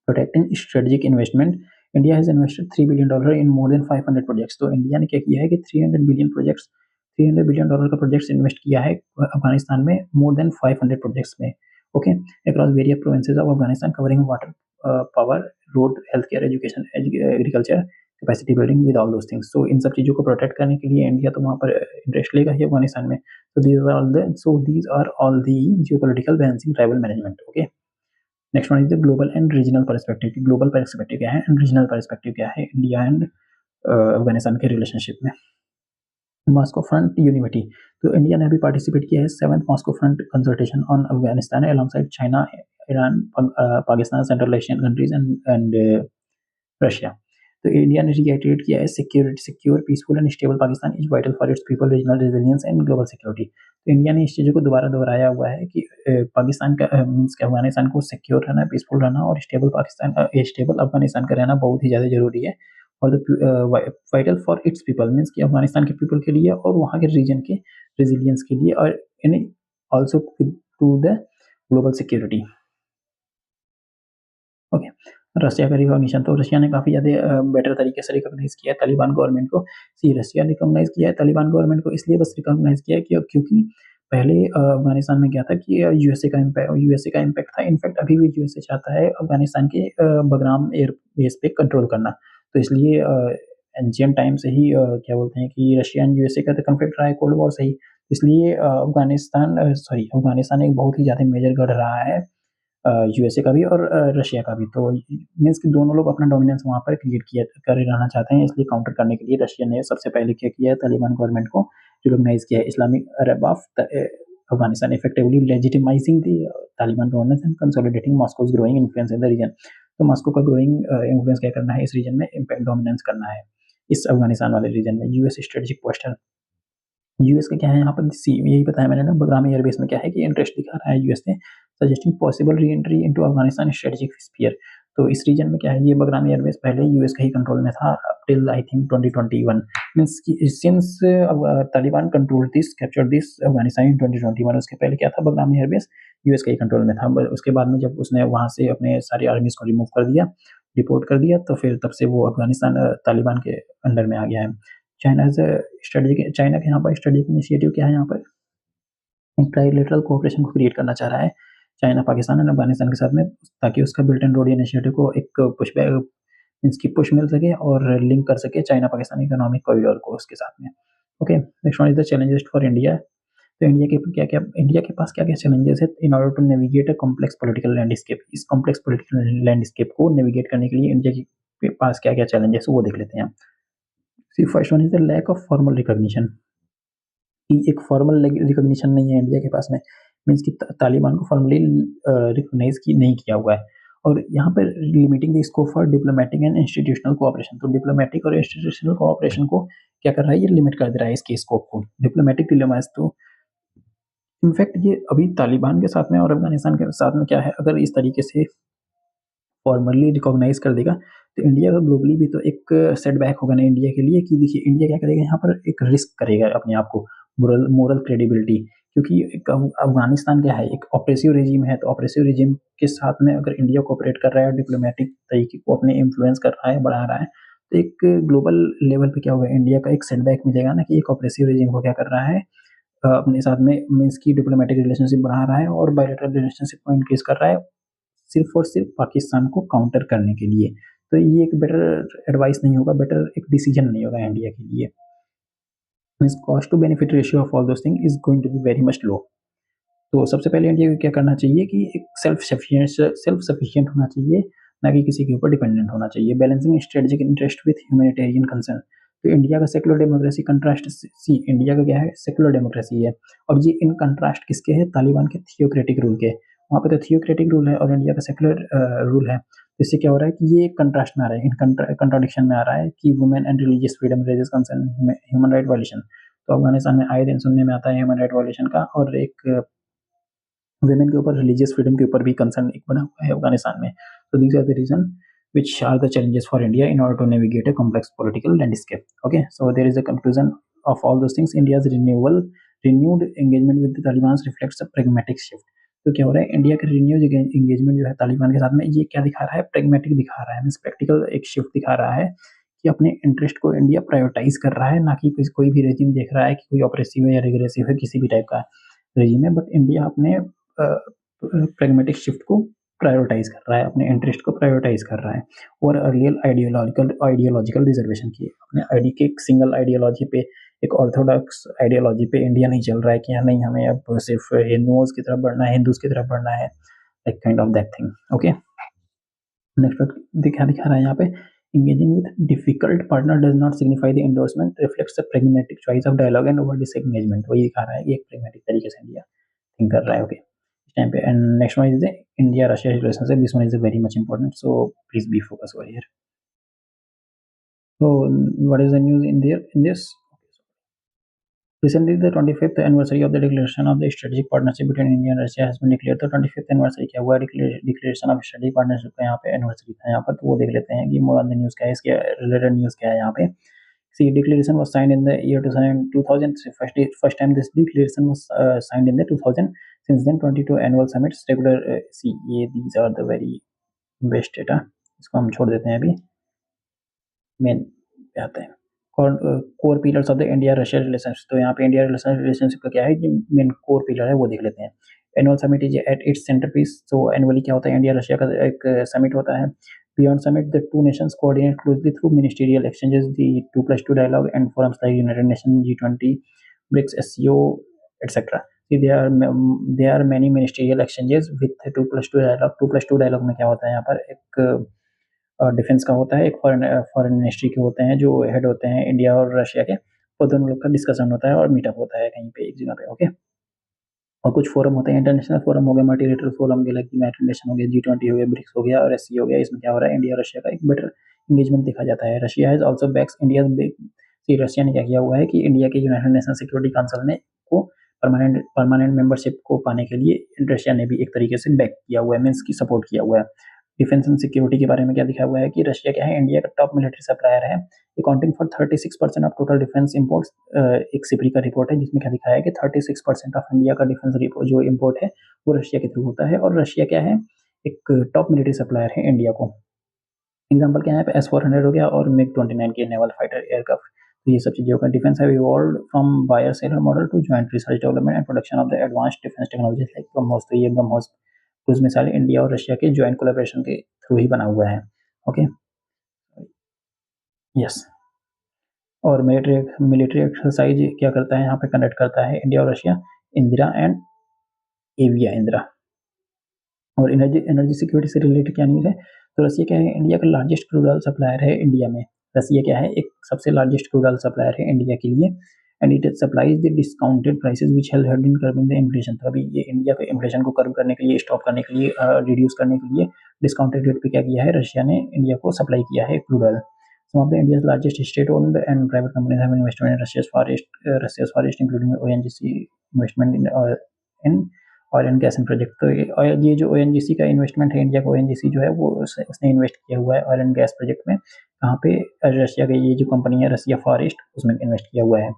protecting strategic investment. India has invested $3 billion in more than 500 projects. तो इंडिया ने क्या किया है कि 300 बिलियन डॉलर का प्रोजेक्ट्स इन्वेस्ट किया है अफगानिस्तान में, मोर देन 500 प्रोजेक्ट्स में। Okay, across various provinces of Afghanistan covering water, power, road, health care, education, agriculture, capacity building, with all those things. So इन सब चीज़ों को प्रोटेक्ट करने के लिए इंडिया तो वहाँ पर इंटरेस्ट लेगा ही अफगानिस्तान में। these are all the geopolitical balancing tribal management. Okay, next one is the global and regional perspective. Global perspective क्या है एंड रीजनल पर्सपेक्टिव क्या है इंडिया एंड अफगानिस्तान के रिलेशनशिप में। Moscow front unity. तो इंडिया ने अभी पार्टिसिपेट किया है 7th Moscow front consultation on Afghanistan alongside China, Iran, Pakistan, central Asian countries and Russia. तो इंडिया ने रिएटरेट किया है secure, peaceful and stable Pakistan is vital for its people, regional resilience and global security. तो India ने इस चीज़ों को दोबारा दोहराया हुआ है कि पाकिस्तान का मीन्स कि अफगानिस्तान को सिक्योर रहना, पीसफुल रहना और स्टेबल अफगानिस्तान का रहना बहुत ही ज़्यादा जरूरी है। और vital for its people means कि अफगानिस्तान के पीपल के लिए और वहाँ के रीजन के रेजिलियंस के लिए, और also to the global security. Okay, Russia का रिकॉग्निशन। तो रशिया ने काफ़ी ज़्यादा बेटर तरीके से रिकॉग्नाइज किया है तालिबान गवर्नमेंट को। रशिया रिकॉग्नाइज किया है तालिबान गवर्नमेंट को इसलिए बस रिकॉग्नाइज किया है कि क्योंकि पहले अफगानिस्तान में क्या था कि यूएसए का इम्पैक्ट था। इनफैक्ट अभी भी यूएसए चाहता है अफगानिस्तान के बगराम एयर बेस पे कंट्रोल करना। तो इसलिए एंशियंट टाइम से ही क्या बोलते हैं कि रशिया एंड यूएसए का तो कन्फ्लिक्ट रहा है कोल्ड वॉर से ही। इसलिए अफगानिस्तान एक बहुत ही ज़्यादा मेजर गढ़ रहा है यूएसए का भी और रशिया का भी। तो मीन्स कि दोनों लोग अपना डोमिनेंस वहाँ पर क्रिएट किया कर रहना चाहते हैं। इसलिए काउंटर करने के लिए रशिया ने सबसे पहले क्या किया है, तालिबान गवर्नमेंट को रिकॉग्नाइज किया है Islamic Arab of Afghanistan, effectively legitimising the Taliban governance and consolidating Moscow's growing influence in the region. तो मॉस्को का ग्रोइंग इन्फ्लुएंस क्या करना है इस रीजन में, इम्पैक्ट डोमिनेंस करना है इस अफगानिस्तान वाले रीजन में। US strategic poster. यूएस का क्या है यहाँ पर यही बताया मैंने ना, बगराम एयरबेस में क्या है कि इंटरेस्ट दिखा रहा है यूएस ने, suggesting possible re entry into Afghanistan strategic sphere. तो इस रीजन में क्या है, ये बगराम एयरबेस पहले यूएस का ही कंट्रोल में था till I think 2021। Means since Taliban control this capture this Afghanistan in 2021। उसके पहले क्या था, बगराम एयरबेस यूएस का ही कंट्रोल में था। उसके बाद में जब उसने वहां से अपने सारी आर्मीज को रिमूव कर दिया, रिपोर्ट कर दिया, तो फिर तब से वो अफगानिस्तान तालिबान के अंडर में आ गया है। चाइना के यहाँ पर स्ट्रेटेजिक इनिशिएटिव क्या है, यहाँ पर ट्राइलेटरल कोऑपरेशन को क्रिएट करना चाह रहा है चाइना, पाकिस्तान और अफगानिस्तान के साथ में, ताकि उसका बिल्ट एंड रोड इनिशिएटिव को एक पुश मिल सके और लिंक कर सके चाइना पाकिस्तान इकोनॉमिक कॉरिडोर को उसके साथ में। Okay, next one is the challenges for India. तो इंडिया के पास क्या क्या चैलेंजेस है in order to navigate a complex political landscape. इस कॉम्प्लेक्स पॉलिटिकल लैंडस्केप को नेविगेट करने के लिए इंडिया के पास क्या क्या चैलेंजेस है वो देख लेते हैं। First one is the lack of formal recognition. कि एक फॉर्मल रिकॉग्निशन नहीं है इंडिया के पास में, मीन्स कि तालिबान को फॉर्मली रिकॉग्नाइज नहीं किया हुआ है। और यहाँ पर limiting the scope for diplomatic and institutional cooperation. तो डिप्लोमेटिक और इंस्टीट्यूशनल कोऑपरेशन को क्या कर रहा है, ये लिमिट कर दे रहा है इसके स्कोप को। डिप्लोमेटिक डिप्लोमेसी तो इनफैक्ट ये अभी तालिबान के साथ में और अफगानिस्तान के साथ में क्या है, अगर इस तरीके से फॉर्मली रिकॉग्नाइज कर देगा तो इंडिया का ग्लोबली भी तो एक सेटबैक होगा ना इंडिया के लिए। कि देखिए इंडिया क्या करेगा, यहाँ पर एक रिस्क करेगा अपने आप को, मोरल क्रेडिबिलिटी। क्योंकि अफगानिस्तान क्या है, एक ऑपरेसिव रेजिम है। तो ऑपरेसिव रेजिम के साथ में अगर इंडिया कोऑपरेट कर रहा है, डिप्लोमेटिक तरीके को अपने इन्फ्लुएंस कर रहा है, बढ़ा रहा है, तो एक ग्लोबल लेवल पे क्या होगा, इंडिया का एक सेटबैक मिलेगा ना, कि एक ऑपरेसिव रेजिम को क्या कर रहा है, अपने साथ में मीन्स की डिप्लोमेटिक रिलेशनशिप बढ़ा रहा है और बायलैटरल रिलेशनशिप को इंक्रीज कर रहा है, सिर्फ और सिर्फ पाकिस्तान को काउंटर करने के लिए। तो ये एक बेटर एडवाइस नहीं होगा, बेटर एक डिसीजन नहीं होगा इंडिया के लिए। Means cost to benefit ratio of all those thing is going to be very much low. तो सबसे पहले इंडिया को क्या करना चाहिए कि एक सेल्फ सफिशिएंट होना चाहिए, ना कि किसी के ऊपर डिपेंडेंट होना चाहिए। Balancing strategic interest with humanitarian concern. तो इंडिया का सेक्युलर डेमोक्रेसी कंट्रास्ट सी इंडिया का क्या है, सेक्युलर डेमोक्रेसी है, और ये इन कंट्रास्ट किसके है, तालिबान के थियोक्रेटिक रूल के। वहाँ पे तो थियोक्रेटिक रूल है और इंडिया का सेक्युलर रूल है। इससे क्या हो रहा है कि ये कंट्रास्ट में आ रहा है, इन कंट्राडिक्शन में आ रहा है कि women and religious freedom raises concern human right violation. तो अफगानिस्तान में आए दिन सुनने में आता है ह्यूमन राइट वायलेशन का, और एक वुमेन के ऊपर, रिलीजियस फ्रीडम के ऊपर भी कंसर्न एक बना हुआ है अफगानिस्तान में। तो these are the region which are the challenges for India in order to navigate a complex political landscape. Okay, so there is a conclusion of all those things. India's renewed engagement with the Taliban reflects a pragmatic shift. तो क्या हो रहा है, India का renewed engagement जो है तालिबान के साथ में, ये क्या दिखा रहा है, प्रेगमेटिक दिखा रहा है, मीन्स प्रैक्टिकल एक शिफ्ट दिखा रहा है कि अपने इंटरेस्ट को इंडिया प्रायोरिटाइज कर रहा है, ना कि कोई भी रेजिम देख रहा है कि कोई ऑपरेसिव है या रिग्रेसिव है, किसी भी टाइप का रेजिम है, बट इंडिया अपने प्रेगमेटिक शिफ्ट को प्रायोरिटाइज कर रहा है, अपने इंटरेस्ट को प्रायोरिटाइज कर रहा है, और रियल आइडियोलॉजिकल रिजर्वेशन की अपने आईडी के एक सिंगल आइडियोलॉजी पे, एक ऑर्थोडॉक्स आइडियोलॉजी पे इंडिया नहीं चल रहा है कि हाँ नहीं हमें अब सिर्फ हिंदुओं की तरफ बढ़ना है, हिंदूज की तरफ बढ़ना है, like kind of that thing. Okay, next दिखा रहा है यहाँ पे, engaging with difficult partner does not signify the endorsement, reflects the pragmatic choice of dialogue and over disengagement। वही दिखा रहा है कि एक pragmatic तरीके से इंडिया थिंक कर रहा है। ओके, इस टाइम पे। And next one is the India Russia relationship, this one is very much important, so please be focus over here. So what is the news in there in this? Recently, the 25th anniversary of the declaration of the strategic partnership between India and Russia has been declared। तो 25th anniversary क्या हुआ, declaration of strategic partnership का यहाँ पे anniversary था यहाँ पर, तो वो देख लेते हैं कि मोर ऑन द न्यूज़ क्या है, इसके रिलेटेड न्यूज़ क्या है यहाँ पे। See, declaration was signed in the year 2000. First time this declaration was signed in the 2000. Since then, 22 annual summits, regular see ये these are the very best data। इसको हम छोड़ देते हैं अभी, मेन पे आते हैं। Core pillars of the India Russia relationship. तो यहाँ पे इंडिया रिलेशनशिप का क्या है, जो मेन कोर पिलर है वो देख लेते हैं। Annual summit is at its centrepiece. तो एनुअली क्या होता है, इंडिया रशिया का एक समिट होता है। Beyond summit the two nations coordinate closely through ministerial exchanges, the 2+2 dialogue and forums like United Nation, G20, BRICS, SCO, etc। there are many ministerial exchanges with 2+2 dialogue। 2+2 dialogue में क्या होता है, यहाँ पर एक डिफेंस का होता है, एक फॉरेन मिनिस्ट्री के होते हैं जो हेड होते हैं इंडिया और रशिया के, और दोनों लोग का डिस्कशन होता है और मीटअप होता है कहीं पे एक जगह पे। ओके, और कुछ फोरम होते हैं, इंटरनेशनल फोरम हो गया, मल्टीलेटरल फोरम के, लाइक यूनाइटेड नेशन हो गया, G20 हो गया, ब्रिक्स हो गया और SCO हो गया। इसमें क्या हो रहा है, इंडिया और रशिया का एक बेटर इंगेजमेंट देखा जाता है। Russia has also backs India big. Russia ने क्या किया हुआ है कि इंडिया के यूनाइटेड नेशन सिक्योरिटी काउंसिल में को परमानेंट मेंबरशिप को पाने के लिए रशिया ने भी एक तरीके से बैक किया हुआ है, मीन्स की सपोर्ट किया हुआ है। डिफेंस एंड सिक्योरिटी के बारे में क्या दिखा हुआ है कि रशिया क्या है, इंडिया का टॉप मिलिट्री सप्लायर है, accounting for 36% of total defence imports. एक सिपरी का रिपोर्ट है जिसमें क्या दिखाया है कि 36% ऑफ इंडिया का डिफेंस जो इम्पोर्ट है वो रशिया के थ्रू होता है, और रशिया क्या है, एक टॉप मिलिट्री सप्लायर है इंडिया को। एग्जाम्पल क्या है, S-400 हो गया और MiG-29 के नेवल फाइटर एयरक्राफ्ट। तो ये सब चीजें होकर defence have evolved from buyer seller model to joint research development and production of the advanced defence technologies like BrahMos. तो ये ब्रह्मोस क्रूज मिसाइल इंडिया और रशिया के ज्वाइंट कोलैबोरेशन के थ्रू ही बना हुआ है। Okay, yes. और मिलिट्री एक्सरसाइज क्या करता है, यहाँ पे कंडक्ट करता है इंडिया और रशिया, इंदिरा एंड एविया इंदिरा। और एनर्जी सिक्योरिटी से रिलेटेड क्या न्यूज़ है, तो रसिया क्या है, इंडिया का लार्जेस्ट क्रूड ऑयल सप्लायर है इंडिया में। रसिया क्या है, एक सबसे लार्जेस्ट क्रूड ऑयल सप्लायर है इंडिया के लिए, and it supplies the discounted prices which help in curbing the inflation. तो अभी ये इंडिया के इन्फ्लेशन को कर्ब करने के लिए, स्टॉप करने के लिए, रिड्यूस करने के लिए डिस्काउंटेड रेट पे क्या किया है, रशिया ने इंडिया को सप्लाई किया है crude oil. Some of the India's largest state-owned and private companies have invested in Russia's Far East, including ONGC investment in oil and gas project. तो ये जो ONGC का इन्वेस्टमेंट है, इंडिया का ONGC जो है वो उसने इन्वेस्ट किया हुआ है ऑयल एंड गैस प्रोजेक्ट में, कहाँ पे, रशिया की ये जो कंपनी है रसिया फार ईस्ट, उसमें इन्वेस्ट किया हुआ है।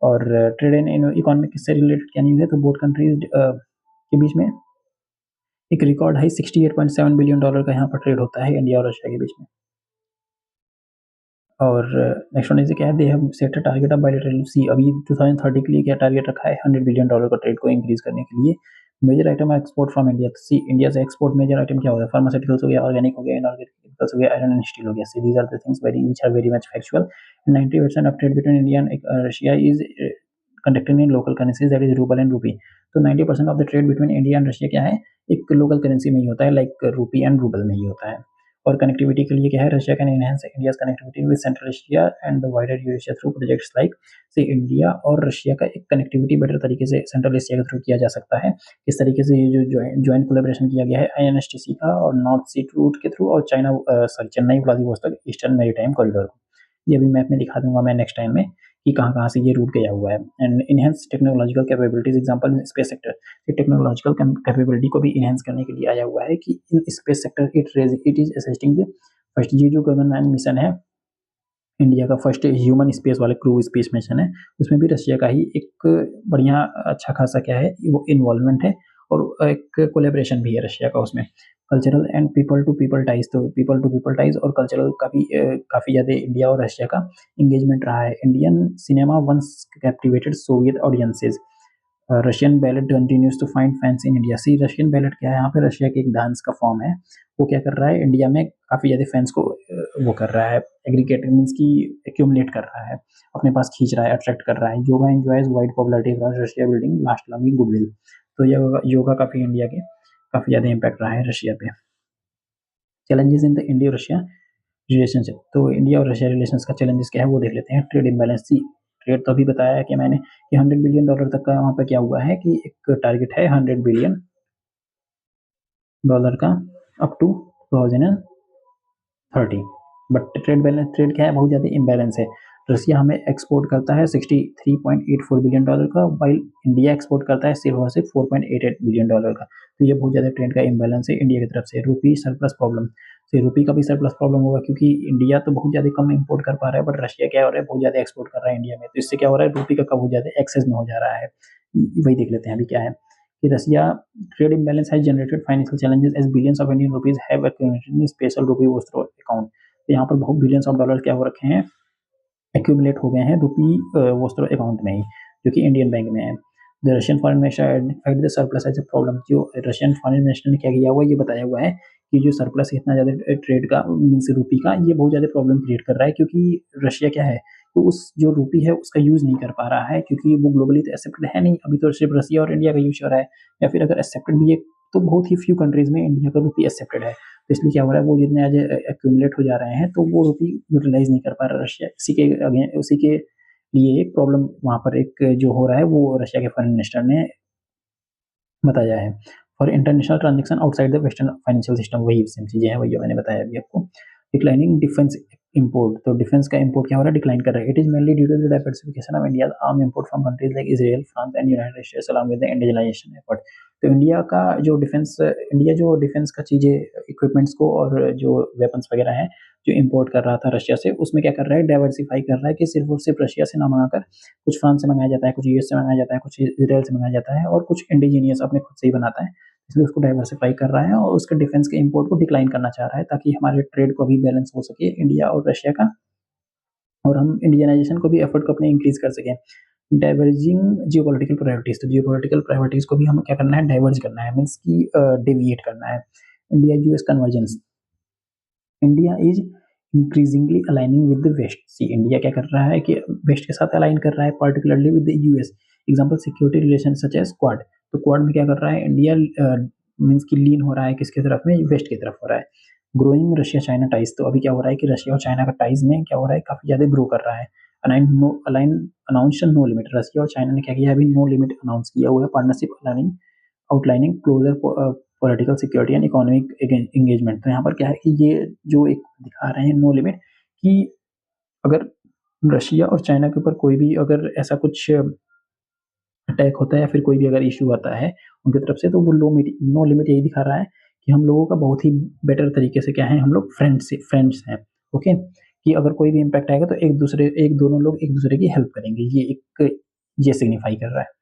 और ट्रेड एंड इकोनॉमिक से रिलेटेड क्या न्यूज़ है, तो बोथ कंट्रीज के बीच में एक रिकॉर्ड हाई $68.7 बिलियन का यहाँ पर ट्रेड होता है इंडिया और रशिया के बीच में। और नेक्स्ट वन इज क्या है, they have set a target of bilateral सी। अभी 2030 के लिए क्या टारगेट रखा है, $100 बिलियन का ट्रेड को इंक्रीज करने के लिए major item export from India, see India से एक्सपोर्ट मेजर आइटम क्या होगा, फार्मास्यूटिकल्स हो गया, ऑर्गेनिक हो गया, इनऑर्गेनिक केमिकल्स हो गया, आयरन एंड स्टील हो गया। See these are the things very which are very much factual. 90% of trade between India and Russia is conducted in local currencies, that is rouble and rupee. तो 90% of the trade between India and Russia क्या है, एक local currency में ही होता है, like rupee and rouble में ही होता है। और कनेक्टिविटी के लिए क्या है, Russia can enhance India's connectivity with central Asia and the wider Eurasia through projects like. से इंडिया और रशिया का एक कनेक्टिविटी बेटर तरीके से सेंट्रल एशिया के थ्रू किया जा सकता है। इस तरीके से ये जो ज्वाइंट कोलेब्रेशन किया गया है आईएनएसटीसी का और नॉर्थ सी रूट के थ्रू और China sorry Chennai Vladivostok eastern maritime corridor को, ये भी मैप में दिखा दूंगा मैं नेक्स्ट टाइम में कि कहाँ-कहाँ से ये रूट गया हुआ है। And enhance technological capabilities, example in space sector, ये टेक्नोलॉजिकल कैपेबिलिटी को भी इनहेंस करने के लिए आया हुआ है कि in space sector it is assisting the first, ये जो गगनयान मिशन है इंडिया का फर्स्ट ह्यूमन स्पेस वाले क्रू स्पेस मिशन है, उसमें भी रशिया का ही एक बढ़िया अच्छा खासा क्या है वो इन्वॉल्वमेंट है और एक कोलेब्रेशन भी है रशिया का उसमें। Cultural and people to people ties, तो पीपल टू पीपल टाइज और कल्चरल का भी काफ़ी ज़्यादा इंडिया और रशिया का इंगेजमेंट रहा है। Indian cinema once captivated Soviet audiences, Russian ballet continues to find fans in India. See Russian ballet क्या है, यहाँ पे रशिया के एक डांस का फॉर्म है, वो क्या कर रहा है इंडिया में काफ़ी ज़्यादा फैंस को वो कर रहा है, एग्रीगेट मीन्स की एक्यूमुलेट कर रहा है, अपने पास खींच रहा है, अट्रैक्ट कर रहा है। Yoga enjoys wide popularity across Russia building last longing goodwill. तो योगा काफ़ी इंडिया के काफ़ी ज़्यादा इम्पैक्ट रहा है रशिया पे। Challenges in the India Russia relationship, तो इंडिया और रशिया रिलेशंस का चैलेंजेस क्या है वो देख लेते हैं। ट्रेड इम्बैलेंस, सी ट्रेड तो अभी बताया है कि मैंने कि $100 बिलियन तक का वहाँ पे क्या हुआ है कि एक टारगेट है $100 बिलियन का अप टू 2030। बट ट्रेड क्या है, बहुत ज़्यादा इम्बैलेंस है। रशिया हमें एक्सपोर्ट करता है $63.84 बिलियन का, वाइल इंडिया एक्सपोर्ट करता है सिर्फ और सिर्फ $4.88 बिलियन का। तो ये बहुत ज़्यादा ट्रेड का इम्बैलेंस है इंडिया की तरफ से। रुपी सरप्लस प्रॉब्लम, तो रुपी का भी सरप्लस प्रॉब्लम होगा क्योंकि इंडिया तो बहुत ज़्यादा कम इंपोर्ट कर पा रहा है, बट रशिया क्या हो रहा है बहुत ज़्यादा एक्सपोर्ट कर रहा है इंडिया में, तो इससे क्या हो रहा है रुपी का बहुत ज़्यादा एक्सेस में हो जा रहा है। वही देख लेते हैं अभी क्या है कि Russia trade imbalance has generated financial challenges as billions of Indian rupees have accumulated in special rupee escrow account। तो यहाँ पर बहुत बिलियंस ऑफ डॉलर क्या हो रखे हैं, एक्यूमुलेट हो गए हैं रुपी वोस्ट्रो अकाउंट में ही, जो कि इंडियन बैंक में है। The Russian foreign minister identified the surplus as a problem, जो रशियन फॉरेन मिनिस्टर ने क्या किया हुआ ये बताया हुआ है कि जो सरप्लस इतना ज़्यादा ट्रेड का मीन्स रुपी का, ये बहुत ज़्यादा प्रॉब्लम क्रिएट कर रहा है क्योंकि रशिया क्या है तो उस जो रुपी है उसका यूज़ नहीं कर पा रहा है क्योंकि वो ग्लोबली तो एक्सेप्टेड है नहीं, अभी तो सिर्फ रशिया और इंडिया का यूज हो रहा है, या फिर अगर एक्सेप्टेड भी है तो बहुत ही फ्यू कंट्रीज में इंडिया का रुपी एक्सेप्टेड है। तो इसलिए क्या हो रहा है वो जितने आज एक्यूमुलेट हो जा रहे हैं तो वो रुपी यूटिलाइज नहीं कर पा रहा रशिया, उसी के लिए एक प्रॉब्लम वहाँ पर एक जो हो रहा है वो रशिया के फॉरेन मिनिस्टर ने बताया है। For international transaction outside the western financial system, वही सेम चीज़ें हैं, वही जो मैंने बताया अभी आपको। डिक्लाइनिंग डिफेंस इम्पोर्ट, तो डिफेंस का इम्पोर्ट क्या हो रहा है, डिक्लाइन कर रहा है। It is mainly due to the diversification of India arm import from countries like Israel, France and United States along with the indigenisation effort. तो इंडिया जो डिफेंस का चीज़ें इक्विपमेंट्स को और जो वेपन्स वगैरह हैं जो इम्पोर्ट कर रहा था रशिया से, उसमें क्या कर रहा है डाइवर्सिफाई कर रहा है कि सिर्फ और सिर्फ रशिया से ना मंगाकर कुछ फ्रांस से मंगाया जाता है, कुछ यूएस से मंगाया जाता है, कुछ इजराइल से मंगाया जाता है और कुछ इंडिजीनियस अपने खुद से ही बनाता है, इसलिए उसको डाइवर्सिफाई कर रहा है और उसके डिफेंस के इंपोर्ट को डिक्लाइन करना चाह रहा है ताकि हमारे ट्रेड को भी बैलेंस हो सके इंडिया और रशिया का, और हम इंडियनाइजेशन को भी एफर्ट को अपने इंक्रीज कर सकें। डाइवर्जिंग जियोपॉलिटिकल प्रायोरिटीज, तो जियोपॉलिटिकल प्रायोरिटीज को भी हमें क्या करना है डाइवर्ज करना है, मीन्स की डेविएट करना है। India US convergence, India is increasingly aligning with the west, see India क्या कर रहा है कि वेस्ट के साथ अलाइन कर रहा है particularly with the US. Example security relation such as Quad, तो क्वाड में क्या कर रहा है इंडिया मीन्स की लीन हो रहा है किसकी तरफ में, वेस्ट की तरफ हो रहा है। ग्रोइंग रशिया चाइना टाइज, तो अभी क्या हो रहा है कि रशिया और चाइना का टाइज में क्या हो रहा है काफी ज्यादा ग्रो कर रहा है। Align announce no limit, Russia और चाइना ने क्या किया अभी नो लिमिट अनाउंस किया हुआ है partnership aligning outlining closer political security and economic engagement. तो यहाँ पर क्या है कि ये जो एक दिखा रहे हैं नो लिमिट कि अगर रशिया और चाइना के ऊपर कोई भी अगर ऐसा कुछ अटैक होता है या फिर कोई भी अगर इश्यू आता है उनकी तरफ से, तो वो नो लिमिट यही दिखा रहा है कि हम लोगों का बहुत ही बेटर तरीके से क्या है हम लोग फ्रेंड्स हैं। ओके, कि अगर कोई भी इम्पैक्ट आएगा तो एक दोनों लोग एक दूसरे की हेल्प करेंगे, ये सिग्निफाई कर रहा है।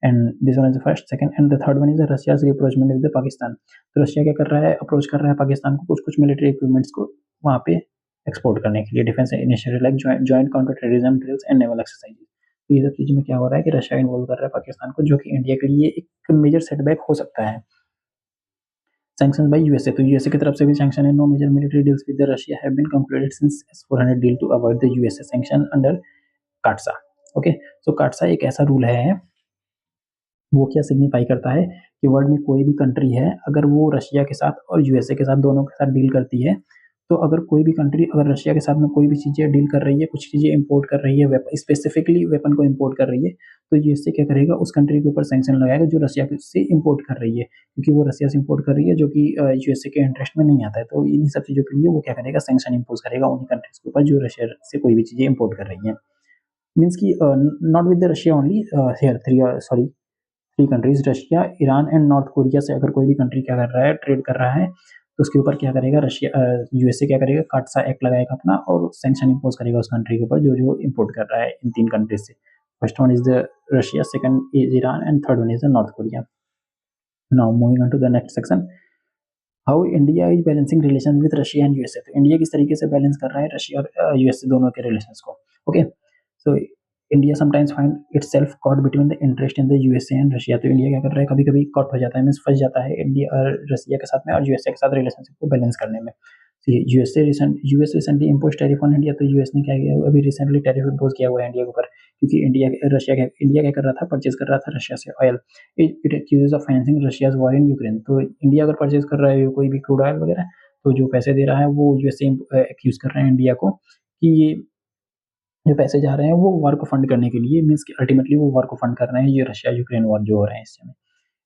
And this one is the first, second and the third one is Russia's rapprochement with Pakistan. तो रशिया क्या कर रहा है, अप्रोच कर रहा है पाकिस्तान को कुछ कुछ मिलिट्री इक्विपमेंट्स को वहाँ पे एक्सपोर्ट करने के लिए, defence initiative like joint counter terrorism drills and naval exercises. तो ये सब चीज़ों में क्या हो रहा है कि रशिया इन्वॉल्व कर रहा है पाकिस्तान को, जो कि इंडिया के लिए एक मेजर सेटबैक हो सकता है। सैंक्शन बाय यूएसए, तो यूएसए की तरफ से भी सैंक्शन है। No major military deals with Russia have been concluded since S-400 deal to avoid the USA sanction under CAATSA. Okay, so CAATSA एक ऐसा रूल है, वो क्या सिग्निफाई करता है कि वर्ल्ड में कोई भी कंट्री है, अगर वो रशिया के साथ और यूएसए के साथ दोनों के साथ डील करती है, तो अगर कोई भी कंट्री अगर रशिया के साथ में कोई भी चीज़ें डील कर रही है, कुछ चीज़ें इंपोर्ट कर रही है, स्पेसिफिकली वेपन को इंपोर्ट कर रही है, तो यूएसए क्या करेगा, उस कंट्री के ऊपर सैंक्शन लगाएगा जो रशिया से इंपोर्ट कर रही है, क्योंकि वो रशिया से इंपोर्ट कर रही है, जो कि यूएसए के इंटरेस्ट में नहीं आता है। तो इन्हीं सब चीज़ों के लिए वो क्या करेगा, सैंक्शन इम्पोज करेगा उन्हीं कंट्रीज के ऊपर जो रशिया से कोई भी चीज़ें इंपोर्ट कर रही हैं। मीन्स की not with the Russia only, here three countries, Russia, Iran and north Korea से अगर कोई भी कंट्री क्या कर रहा है, ट्रेड कर रहा है, तो उसके ऊपर क्या करेगा रशिया, यूएसए क्या करेगा, काटसा एक्ट लगाएगा अपना और सैंक्शन इम्पोज करेगा उस कंट्री के ऊपर जो जो इंपोर्ट कर रहा है इन तीन कंट्रीज से। First one is the Russia, second is Iran and third one is the North Korea. Now moving on to the next section, how India is balancing relation with Russia and USA. तो India किस तरीके से balance कर रहा है Russia और USA दोनों के रिलेशंस को। Okay, so India sometimes find itself caught between the interest in the USA and Russia. तो इंडिया क्या कर रहा है, कभी कभी कॉट हो जाता है, मीन्स फंस जाता है इंडिया और रशिया के साथ में और यूएसए के साथ रिलेशनशिप को बैलेंस करने में। US recently impose tariff on India. तो यूएस ने क्या किया, अभी रिसेंटली टैरिफ इम्पोज किया हुआ है इंडिया के ऊपर, क्योंकि इंडिया क्या कर रहा था, परचेज कर रहा था रशिया से oil. It accuses of financing Russia's war in Ukraine. तो इंडिया अगर परचेज कर रहा है कोई भी क्रूड ऑयल वगैरह, तो जो पैसे दे रहा है वो यूएसए एक्यूज कर रहे हैं इंडिया को कि ये जो पैसे जा रहे हैं वो वॉर को फंड करने के लिए, मीन्स कि अल्टीमेटली वो वॉर को फंड कर रहे हैं, ये रशिया यूक्रेन वॉर जो हो रहा है इस समय।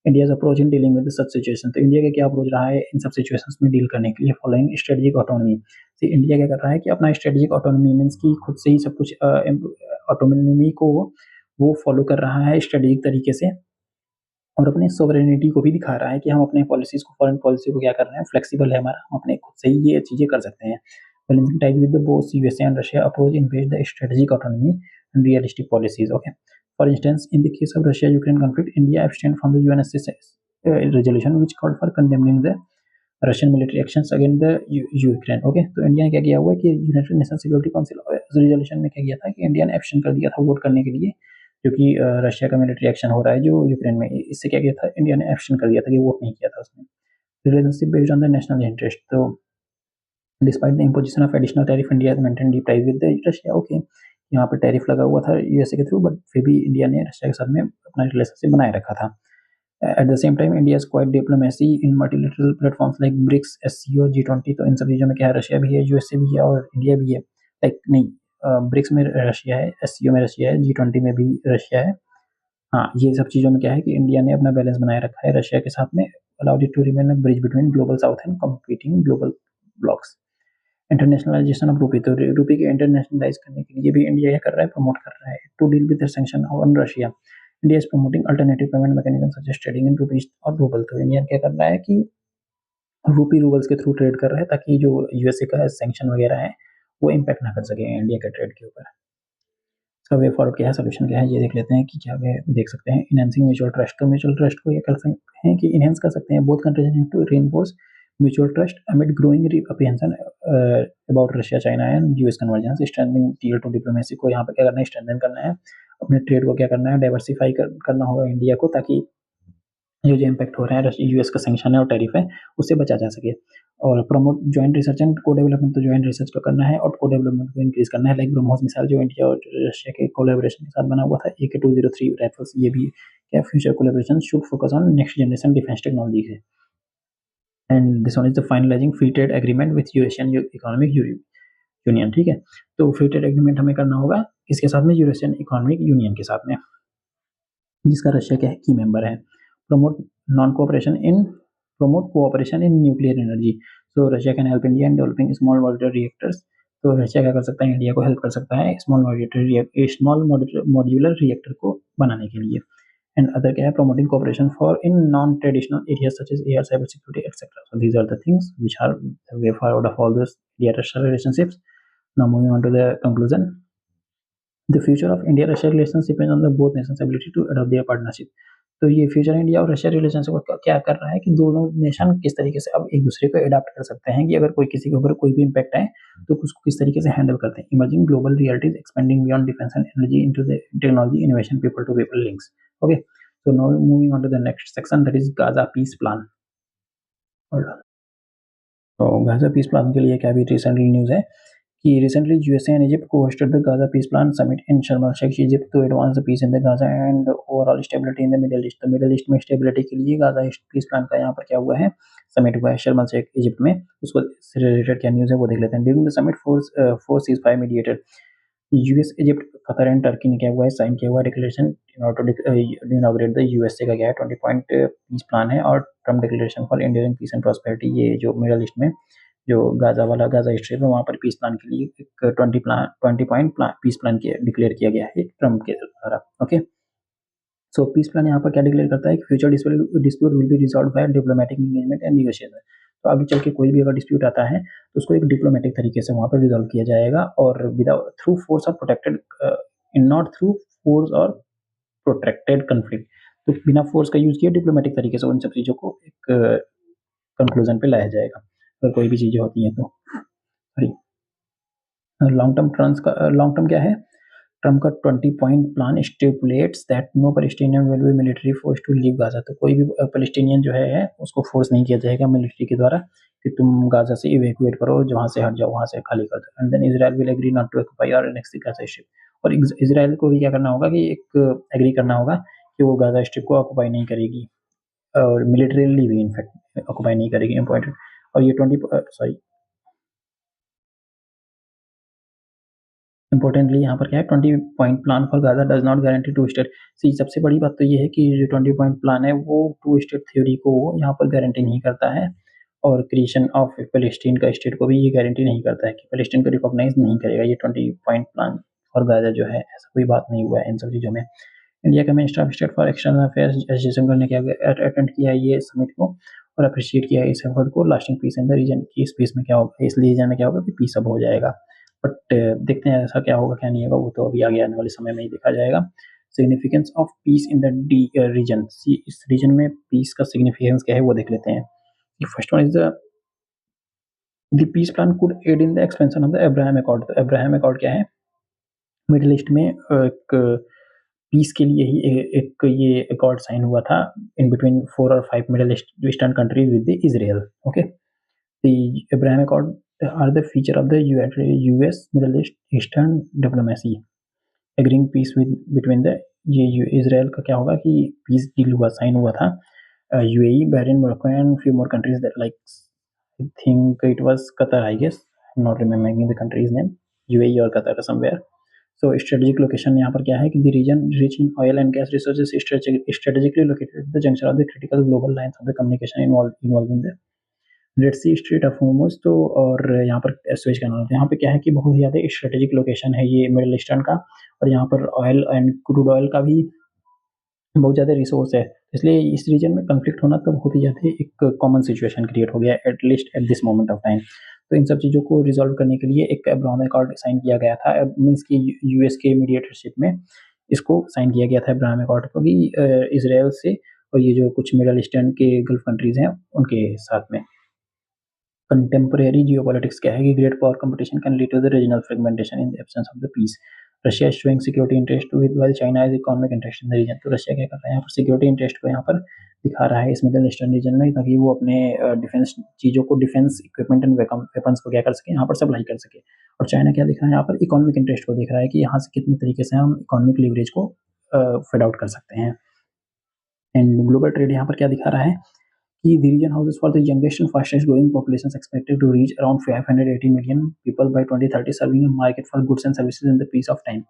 India's approach in dealing with such situation. तो इंडिया का क्या अप्रोच रहा है इन सब सिचुएशंस में डील करने के लिए, फॉलोइंग स्ट्रेटेजिक ऑटोनॉमी। तो इंडिया क्या कर रहा है कि अपना स्ट्रेटेजिक ऑटोनॉमी, मीन्स कि खुद से ही सब कुछ ऑटोनॉमी को वो फॉलो कर रहा है स्ट्रेटेजिक तरीके से, और अपने सोवरेनिटी को भी दिखा रहा है कि हम अपने पॉलिसीज को, फॉरेन पॉलिसी को क्या कर रहे हैं, फ्लेक्सिबल है हमारा, हम अपने खुद से ही ये चीज़ें कर सकते हैं। Balancing type with both USA and Russia approach in based the strategic autonomy and realistic policies. Okay, for instance in the case of Russia Ukraine conflict, India abstain from the UNSC resolution which called for condemning the Russian military actions against the Ukraine. Okay, तो India ने क्या किया हुआ है कि United nation security council resolution में क्या किया था कि इंडिया ने एब्सटेन कर दिया था वोट करने के लिए, क्योंकि रशिया का मिलिट्री एक्शन हो रहा है जो यूक्रेन में, इससे क्या किया था, इंडिया ने एब्सटेन कर दिया था कि वोट नहीं किया था उसने। Relationship based on the national interest. तो despite the imposition of additional tariff, India has maintained deep ties with the Russia. Okay, यहाँ पे टैरिफ लगा हुआ था यूएसए के थ्रू, बट फिर भी इंडिया ने रशिया के साथ में अपना रिलेशनशिप बनाए रखा था। At the same time India is quite diplomacy in multilateral platforms like BRICS, SCO, G20। तो इन सब चीज़ों में क्या है, रशिया भी है, यूएसए भी है और इंडिया भी है। लाइक नहीं, ब्रिक्स में रशिया है, एससीओ में रशिया है, G20 में भी रशिया है। हाँ, ये सब चीज़ों में क्या है कि इंडिया ने अपना बैलेंस बनाए रखा है रशिया के साथ में, allowed it to remain a bridge between global south and competing global blocs. Internationalisation of rupee. तो रूपी के इंटरनेशनलाइज करने के लिए भी इंडिया क्या कर रहा है, प्रमोट कर रहा है। To deal with the sanction on Russia, India is promoting alternative payment mechanism such as trading in rupees और रूबल। तो इंडिया क्या कर रहा है कि रूपी रूबल्स के थ्रू ट्रेड कर रहा है, ताकि जो यूएसए का सैंक्शन वगैरह है वो इम्पैक्ट ना कर सके इंडिया के ट्रेड के ऊपर। इसका वे फॉरवर्ड क्या है, सोल्यूशन क्या है, ये देख लेते हैं कि क्या वे देख सकते हैं। Enhancing mutual trust. तो म्यूचुअल ट्रस्ट को ये कर सकते हैं कि इनहेंस कर सकते हैं, both countries have to reinforce mutual trust amid growing apprehension about Russia, China and US convergence. Strengthening tier 2 diplomacy को यहाँ पे क्या करना है, स्ट्रेंथन करना है, अपने ट्रेड को क्या करना है, डाइवर्सिफाई करना होगा इंडिया को, ताकि जो इम्पैक्ट हो रहा है यूएस का सैंक्शन है और टैरिफ है उससे बचा जा सके। और प्रमोट जॉइंट रिसर्च एंड को डेवलपमेंट। तो जॉइंट रिसर्च को करना है और को डेवलपमेंट को इंक्रीज करना है। लाइक ब्रह्मोस मिसाइल जो इंडिया और रशिया के कोलैबोरेशन के साथ बना हुआ था, AK-203 राइफल्स, ये भी क्या future collaboration should focus on next generation defence technology है। And this one is the finalising free trade agreement with Eurasian economic union. ठीक है, तो फ्री ट्रेड एग्रीमेंट हमें करना होगा किसके साथ में, यूरेशियन इकोनॉमिक यूनियन के साथ में, जिसका रशिया क्या है, की मेंबर है। Promote non cooperation in promote cooperation in nuclear energy. So Russia can help India in developing small modular reactors. तो रशिया क्या कर सकता है, इंडिया को हेल्प कर सकता है स्मॉल मॉड्यूलर रिएक्टर को बनाने के लिए। एंड अदर क्या है, promoting cooperation for in non-traditional areas such as air, cyber security, etc. So these are the things which are the way forward of all those India-Russia relationships. Now moving on to the conclusion. The future of India-Russia relations depends on the both nations' ability to adopt their partnership. तो ये future India और Russia relationship को क्या कर रहा है कि दोनों नेशन किस तरीके से अब एक दूसरे को अडॉप्ट कर सकते हैं कि अगर कोई किसी के ऊपर कोई भी इम्पैक्ट आए तो उसको किस तरीके से हैंडल करते हैं। Emerging global realities expanding beyond defence and energy into the technology innovation people to people links. Okay, so now moving on to the next section, that is Gaza peace plan. तो Gaza peace plan के लिए क्या भी recently news है कि recently USA and Egypt को hosted the Gaza peace plan summit in Sharm El Sheikh Egypt to advance the peace in the Gaza and overall stability in the Middle East. तो Middle East में stability के लिए Gaza peace plan का यहाँ पर क्या हुआ है, समिट हुआ है शर्म एल शेख इजिप्ट में। उसको से रिलेटेड क्या न्यूज़ है वो देख लेते हैं। During the summit for ceasefire mediated US, Egypt, Qatar and Turkey ने क्या हुआ है, साइन किया हुआ है declaration in order to inaugurate the USA का क्या है 20 पॉइंट पीस प्लान है और Trump declaration for Indian peace and prosperity. ये जो मिडिल ईस्ट में जो गाजा स्ट्रिप है वहाँ पर पीस प्लान के लिए एक 20 पॉइंट पीस प्लान डिक्लेयर किया गया है ट्रम्प के द्वारा। ओके, सो पीस प्लान यहाँ पर क्या डिक्लेयर करता है कि future dispute will be resolve by diplomatic engagement and negotiation. तो आगे चल के कोई भी अगर डिस्प्यूट आता है तो उसको एक डिप्लोमेटिक तरीके से वहाँ पर रिजॉल्व किया जाएगा और विदाउट थ्रू फोर्स और protected in not through force और प्रोटेक्टेड कन्फ्लिक्ट। तो बिना फोर्स का यूज किया डिप्लोमेटिक तरीके से उन सब चीज़ों को एक कंक्लूजन पे लाया जाएगा अगर कोई भी चीज़ें होती हैं तो। सॉरी, लॉन्ग टर्म क्या है, ट्रम्प का 20 point plan stipulates that no Palestinian will be military force to leave Gaza. तो कोई भी पैलेस्टीनियन जो है उसको फोर्स नहीं किया जाएगा मिलिट्री के द्वारा कि तुम गाजा से इवैक्यूएट करो, जहाँ से हट जाओ, वहाँ से खाली कर दो। And then Israel will agree not to occupy और एनेक्स द गाजा स्ट्रिप। और इजराइल को भी क्या करना होगा कि एक एग्री करना होगा कि वो गाजा स्ट्रिप को ऑक्यूपाई नहीं करेगी और मिलिट्रीली भी इनफैक्ट ऑक्यूपाई नहीं करेगी। इम्पोर्टेंट। और ये इंपॉर्टेंटली यहाँ पर क्या है, 20 point plan for Gaza does not guarantee two state. See सबसे बड़ी बात तो ये है कि जो 20 पॉइंट प्लान है वो टू स्टेट थ्योरी को यहाँ पर गारंटी नहीं करता है और क्रिएशन ऑफ पैलेस्टीन का स्टेट को भी ये गारंटी नहीं करता है कि पैलेस्टीन को रिकॉग्नाइज नहीं करेगा। ये 20 पॉइंट प्लान फॉर गाजा जो है ऐसा कोई बात नहीं हुआ है इन सब चीज़ों में। इंडिया का minister of state for external affairs S Jaishankar ने क्या अटेंड किया है ये समिट को और अप्रिशिएट किया है इस एफर्ट को lasting peace in the region की इस पीस में क्या होगा, इस रीजन में क्या होगा कि पीस अब हो जाएगा। बट देखते हैं ऐसा क्या होगा क्या नहीं होगा, वो तो अभी आगे आने वाले समय में ही देखा जाएगा। Significance of peace in the region, इस रीजन में पीस का सिग्निफिकेंस क्या है वो देख लेते हैं। First one is the peace plan could aid in the expansion of the Abraham accord. तो अब्राहम अकॉर्ड क्या है, मिडिल ईस्ट में एक पीस के लिए ही एक ये अकॉर्ड साइन हुआ था इन बिटवीन 4 और 5 middle eastern countries with the Israel. Okay, the Abraham accord are the feature of the US Middle Eastern diplomacy agreeing peace with between the ये इसराइल का क्या होगा कि पीस डील हुआ, sign हुआ था UAE, Bahrain, Morocco and few more countries that like I think it was Qatar, I guess, I am not remembering the countries name, UAE और Qatar somewhere. So strategic location यहाँ पर क्या है कि the region rich in oil and gas resources strategically located the junction of the critical global lines of the communication involving the Red Sea, strait of Hormuz. तो और यहाँ पर Suez canal, तो यहाँ पे क्या है कि बहुत ज़्यादा स्ट्रेटेजिक लोकेशन है ये मिडिल ईस्टर्न का और यहाँ पर ऑयल एंड क्रूड ऑयल का भी बहुत ज़्यादा रिसोर्स है, इसलिए इस रीजन में कन्फ्लिक्ट होना तो बहुत ही ज़्यादा एक कॉमन सिचुएशन क्रिएट हो गया at least at this moment of time. तो इन सब चीज़ों को रिजॉल्व करने के लिए एक अब्राहम अकॉर्ड साइन किया गया था, मीन्स की यूएस के मीडिएटरशिप में इसको साइन किया गया था अब्राहम अकॉर्ड को कि इसराइल से और ये जो कुछ मिडिल ईस्टर्न के गल्फ कंट्रीज हैं उनके साथ में। कंटेम्परेरी जियोपॉलिटिक्स क्या है कि great power competition can lead to the regional fragmentation in the absence of the peace. Russia showing security interest with while China is economic interest in the region. तो Russia क्या कर रहा है यहाँ पर, सिक्योरिटी इंटरेस्ट को यहाँ पर दिखा रहा है इस मिडिल ईस्टर्न रीजन में ताकि वो अपने डिफेंस चीज़ों को, डिफेंस इक्विपमेंट एंड वेपन्स को क्या कर सके, यहाँ पर सप्लाई कर सके। और चाइना क्या दिख रहा है यहाँ पर, इकोनॉमिक इंटरेस्ट को दिख रहा है कि यहाँ से कितने तरीके से हम इकोनॉमिक लीवरेज को फेड आउट कर सकते हैं। एंड ग्लोबल ट्रेड यहाँ पर क्या दिखा रहा है कि the region houses for the youngest and fastest growing populations expected to reach around 580 million people by 2030, serving a market for goods and services in the piece of time।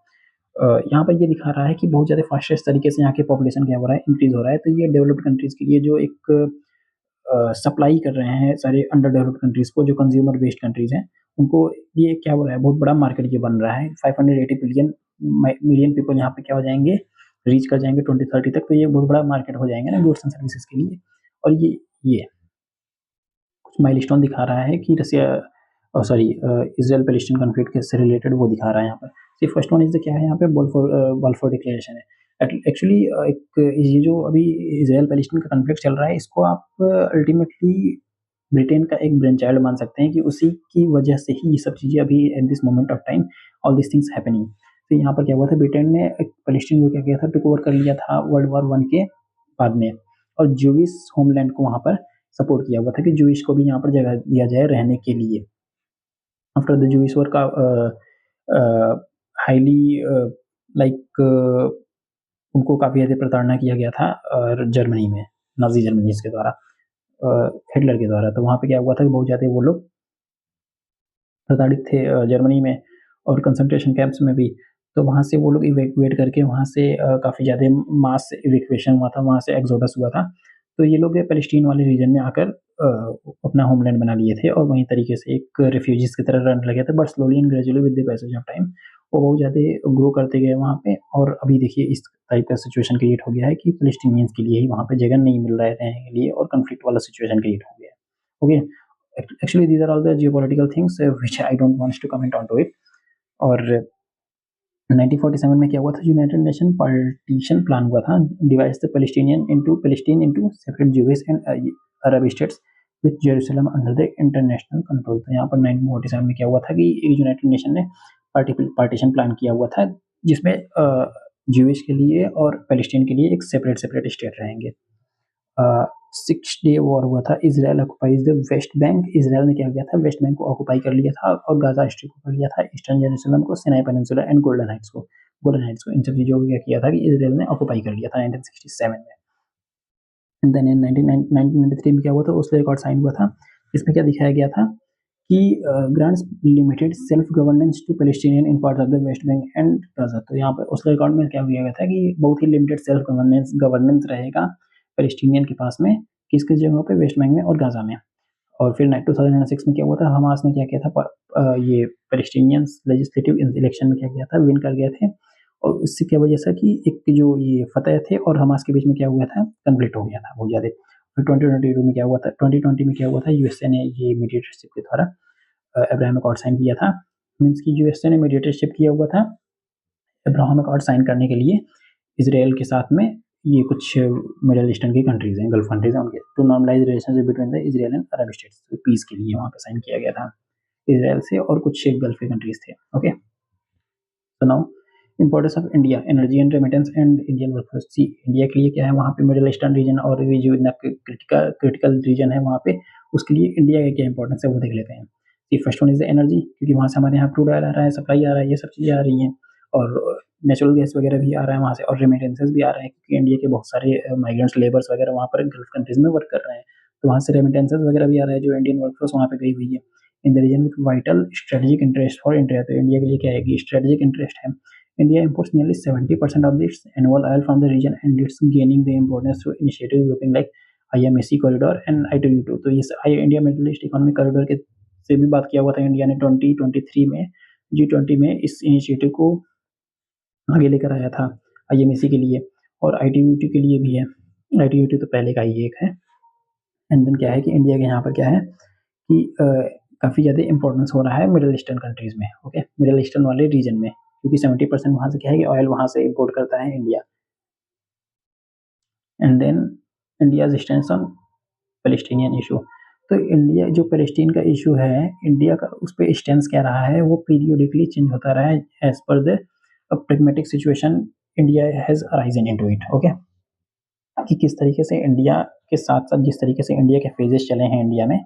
यहाँ पर ये दिखा रहा है कि बहुत ज़्यादा फास्टेस्ट तरीके से यहाँ के पॉपुलेशन क्या हो रहा है, इंक्रीज हो रहा है। तो ये डेवलप्ड कंट्रीज़ के लिए जो एक सप्लाई कर रहे हैं सारे अंडर डेवलप्ड कंट्रीज़ को, जो कंज्यूमर बेस्ड कंट्रीज़ हैं उनको, ये क्या हो रहा है, बहुत बड़ा मार्केट ये बन रहा है। 580 मिलियन पीपल यहाँ पे क्या हो जाएंगे, रीच कर जाएंगे 2030 तक। तो ये बहुत बड़ा मार्केट हो जाएंगे ना गुड्स एंड सर्विसेज के लिए। और ये कुछ माइलस्टोन दिखा रहा है कि रसिया इसराइल पैलेस्टीन कॉन्फ्लिक्ट के से रिलेटेड वो दिखा रहा है यहाँ पर। सी फर्स्ट वन इज क्या है यहाँ पे, बाल्फोर डिक्लेरेशन है। एक्चुअली एक ये जो अभी इज़राइल पैलेस्टीन का कॉन्फ्लिक्ट चल रहा है, इसको आप अल्टीमेटली ब्रिटेन का एक ब्रेन चाइल्ड मान सकते हैं कि उसी की वजह से ही ये सब चीज़ें अभी eight this moment of time all this things happening. तो यहाँ पर क्या हुआ था, ब्रिटेन ने एक पैलेस्टीन को क्या किया था, टेक ओवर कर लिया था वर्ल्ड वॉर 1 के बाद में, और ज्यूइश होमलैंड को वहाँ पर सपोर्ट किया हुआ था कि ज्यूइश को भी यहाँ पर जगह दिया जाए रहने के लिए। आफ्टर द ज्यूइश वॉर का हाईली लाइक उनको काफ़ी ज़्यादा प्रताड़ना किया गया था जर्मनी में, नाज़ी जर्मनी इसके द्वारा, हिटलर के द्वारा। तो वहाँ पे क्या हुआ था कि बहुत ज़्यादा वो लोग प्रताड़ित थे जर्मनी में और कंसंट्रेशन कैंप्स में भी। तो वहाँ से वो लोग इवैक्यूएट करके वहाँ से काफ़ी ज़्यादा मास इवैक्यूएशन हुआ था, वहाँ से एक्सोडस हुआ था। तो ये लोग पैलेस्टीन वाले रीजन में आकर अपना होमलैंड बना लिए थे और वहीं तरीके से एक रेफ्यूजीज़ की तरह रहने लगे थे। But slowly and gradually with the passage of time वो बहुत ज़्यादा ग्रो करते गए वहाँ पे, और अभी देखिए इस टाइप का सिचुएशन क्रिएट हो गया है कि पैलेस्टीनियंस के लिए ही वहाँ पे जगह नहीं मिल रहा है रहने के लिए, और कॉन्फ्लिक्ट वाला सिचुएशन क्रिएट हो गया है। Okay, actually these are all the geopolitical things which I don't want to comment onto it। और 1947 में क्या हुआ था, यूनाइटेड नेशन पार्टीशन प्लान हुआ था, divides the Palestine into separate Jewish and Arab states with Jerusalem under the international control. तो यहाँ पर 1947 में क्या हुआ था कि यूनाइटेड नेशन ने पार्टीशन प्लान किया हुआ था, जिसमें ज्यूइश के लिए और पैलेस्टीन के लिए एक सेपरेट स्टेट रहेंगे। 6 डे वॉर हुआ था, Israel occupies the West bank. Israel ने क्या किया था, वेस्ट बैंक को ऑक्युपाई कर लिया था और गाजा स्ट्रिप को कर लिया था, ईस्टर्न जेरूसलम को, Sinai peninsula and golden Heights को इन सब चीज़ों को क्या किया था कि इज़राइल ने ऑक्युपाई कर लिया था 1967 में। एंड देन इन 1993 में क्या हुआ था, ओस्लो अकॉर्ड साइन हुआ था। इसमें क्या दिखाया गया था कि grants limited self governance to Palestinian in parts of the West Bank and Gaza. तो यहाँ पर ओस्लो अकॉर्ड में क्या किया गया था कि बहुत ही लिमिटेड सेल्फ गवर्नेंस रहेगा पैलेस्टीनियन के पास में, किस जगहों पे, वेस्ट बैंक में और गाजा में। और फिर 2006 में क्या हुआ था, हमास ने क्या किया था, ये पैलेस्टीनियंस लेजिस्लेटिव इलेक्शन में क्या किया था, विन कर गए थे, और उससे क्या वजह से कि एक जो ये फतेह थे और हमास के बीच में क्या हुआ था, कन्फ्लिक्ट हो गया था बहुत ज़्यादा। फिर 2022 में क्या हुआ था, 2020 में क्या हुआ था, यूएसए ने ये मीडिएटरशिप के द्वारा अब्राहम अकॉर्ड साइन किया था। मीन्स की यूएसए ने मीडिएटरशिप किया हुआ था अब्राहम अकॉर्ड साइन करने के लिए इसराइल के साथ में। ये कुछ मिडल ईस्टर्न की कंट्रीज हैं, गल्फ कंट्रीज हैं, उनके to normalise relationship between the Israel and Arab states, peace के लिए वहाँ पे साइन किया गया था इसराइल से, और कुछ गल्फ के कंट्रीज थे। ओके, तो now importance of India, energy and remittance and Indian workforce. See India के लिए क्या है, वहाँ पे मिडल ईस्टर्न रीजन और ये जो क्रिटिकल रीजन है वहाँ पे, उसके लिए इंडिया का क्या इंपॉर्टेंस है वो देख लेते हैं। The first one is the energy, क्योंकि वहाँ से हमारे यहाँ क्रूड ऑयल आ रहा है, सप्लाई आ रहा है, ये सब चीज़ें आ रही हैं, और नेचुरल गैस वगैरह भी आ रहा है वहाँ से, और रेमिटेंसेस भी आ रहे हैं क्योंकि इंडिया के बहुत सारे माइग्रेंट्स लेबर्स वगैरह वहाँ पर गल्फ कंट्रीज में वर्क कर रहे हैं, तो वहाँ से रेमिटेंसेस वगैरह भी आ रहा है, जो इंडियन वर्कफोर्स वहाँ पे गई हुई है। In the region with vital strategic interest for India, तो इंडिया के लिए क्या है कि स्ट्रेटेजिक इंटरेस्ट है। India imports nearly 70% of its annual oil from the region, and it's gaining the importance through initiatives looking like IMEC corridor and I-22। तो इस India middle east economic corridor के से भी बात किया हुआ था इंडिया ने 2023 में G20 में इस इनिशिएटिव को आगे लेकर आया था IMEC के लिए, और ITUT के लिए भी है। ITUT तो पहले का ही एक है। एंड देन क्या है कि इंडिया के यहाँ पर क्या है कि काफ़ी ज़्यादा इंपॉर्टेंस हो रहा है मिडिल ईस्टर्न कंट्रीज में। ओके, मिडिल ईस्टर्न वाले रीजन में, क्योंकि 70% वहाँ से क्या है कि ऑयल वहाँ से इंपोर्ट करता है India. And then India stands on Palestinian issue. तो इंडिया जो पैलेस्टीन का इशू है, इंडिया का उस पर स्टैंड क्या रहा है, वो पीरियोडिकली चेंज होता रहा है as per the pragmatic situation India has arisen into it. Okay, कि किस तरीके से इंडिया के साथ साथ जिस तरीके से इंडिया के फेजेस चले हैं इंडिया में,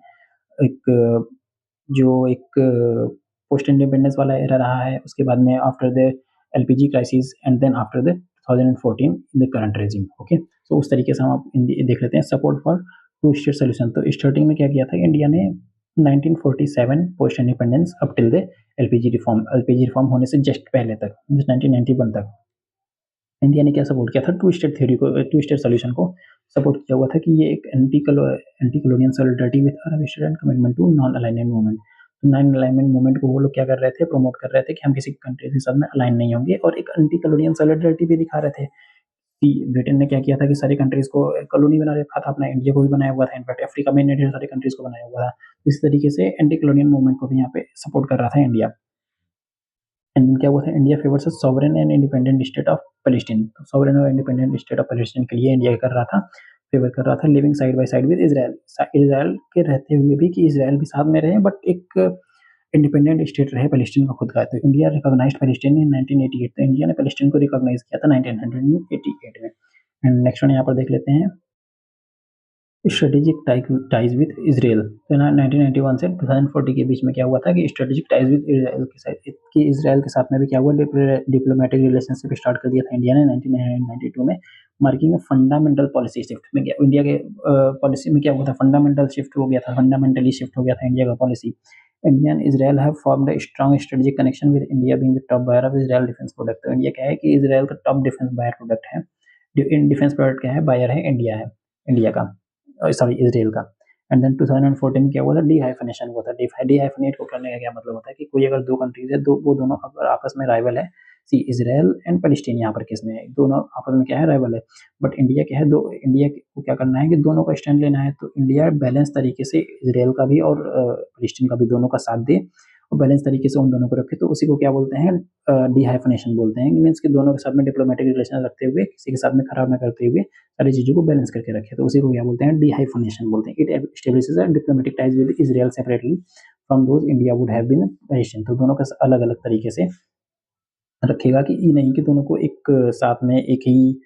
एक जो एक पोस्ट इंडिपेंडेंस वाला एरा रहा है, उसके बाद में after the LPG crisis and then after the 2014 the current regime. Okay, तो उस तरीके से हम आप देख लेते हैं support for two state solution. तो स्टार्टिंग में क्या किया था इंडिया ने 1947 post independence up till the LPG reform होने से जस्ट पहले तक 1991 तक इंडिया ने क्या सपोर्ट किया था, टू स्टेट थ्योरी को, टू स्टेट सोल्यूशन को सपोर्ट किया हुआ था कि ये एक anti colonial solidarity with Arab state and commitment to non alignment movement. तो नॉन अलाइनमेंट मूवमेंट को वो लोग क्या कर रहे थे, प्रमोट कर रहे थे कि हम किसी कंट्री के साथ में अलाइन नहीं होंगे, और एक एंटी कॉलोनियल सॉलिडारिटी भी दिखा रहे थे कि ब्रिटेन ने क्या किया था कि सारी कंट्रीज को कॉलोनी बना रखा था, अपना इंडिया को भी बनाया हुआ था, इनफैक्ट अफ्रीका में ढेर सारी कंट्रीज को बनाया हुआ था। इस तरीके से एंटी कॉलोनियल मूवमेंट को भी यहाँ पे सपोर्ट कर रहा था इंडिया। एंड क्या हुआ था, India favours a sovereign and independent state of Palestine. तो सॉवरेन और इंडिपेंडेंट स्टेट ऑफ पैलेस्टीन के लिए इंडिया कर रहा था, फेवर कर रहा था, living side by side with Israel, Israel के रहते हुए भी कि इजराइल भी साथ में रहे, बट एक इंडिपेंडेंट स्टेट रहे पैलेस्टीन का खुद का। तो इंडिया रिकॉग्नाइज्ड पैलेस्टीन इन 1988। तो इंडिया ने पैलेस्टीन को रिकॉग्नाइज किया था 1988 में। एंड नेक्स्ट वन यहाँ पर देख लेते हैं, स्ट्रेटेजिक टाइज विद इसराइल। तो 1991 से 2040 के बीच में क्या हुआ था कि स्ट्रेटेजिक टाइज विद इसराइल के साथ, कि इसराइल के साथ में भी क्या हुआ, डिप्लोमेटिक रिलेशनशिप स्टार्ट कर दिया था इंडिया ने 1992 में, marking a fundamental policy shift में। क्या इंडिया के पॉलिसी में क्या हुआ था, फंडामेंटल शिफ्ट हो गया था, फंडामेंटली शिफ्ट हो गया था इंडिया का policy. India and Israel have formed a strong strategic connection with India being the top buyer of Israel defence product. तो इंडिया क्या है कि इसराइल का टॉप डिफेंस बायर प्रोडक्ट है, इन डिफेंस प्रोडक्ट क्या है, बायर है इंडिया, है इंडिया का, सॉरी इसराइल का। एंड देन 2014 में क्या हुआ था, डी हाइफनेशन हुआ था। डी हाइफनेट को करने का क्या मतलब होता है कि कोई अगर दो कंट्रीज है, दो वो दोनों अगर आपस में राइवल है, सी इसराइल एंड पैलेस्टीन यहाँ पर केस में है, दोनों आपस में क्या है, राइवल है, बट इंडिया क्या है, दो इंडिया को क्या करना है कि दोनों का स्टैंड लेना है। तो इंडिया बैलेंस तरीके से इसराइल का भी और पैलेस्टीन का भी दोनों का साथ दे और बैलेंस तरीके से उन दोनों को रखे, तो उसी को क्या बोलते हैं, डी हाइफनेशन बोलते हैं। मीन्स कि दोनों के साथ में डिप्लोमेटिक रिलेशन रखते हुए, किसी के साथ में खराब ना करते हुए, सारी चीज़ों को बैलेंस करके रखे, तो उसी को क्या बोलते हैं, डी हाइफनेशन बोलते हैं। It establishes a diplomatic ties with Israel separately from those India would have been Palestine. तो दोनों का अलग अलग तरीके से रखेगा, कि ये नहीं कि दोनों को एक साथ में एक ही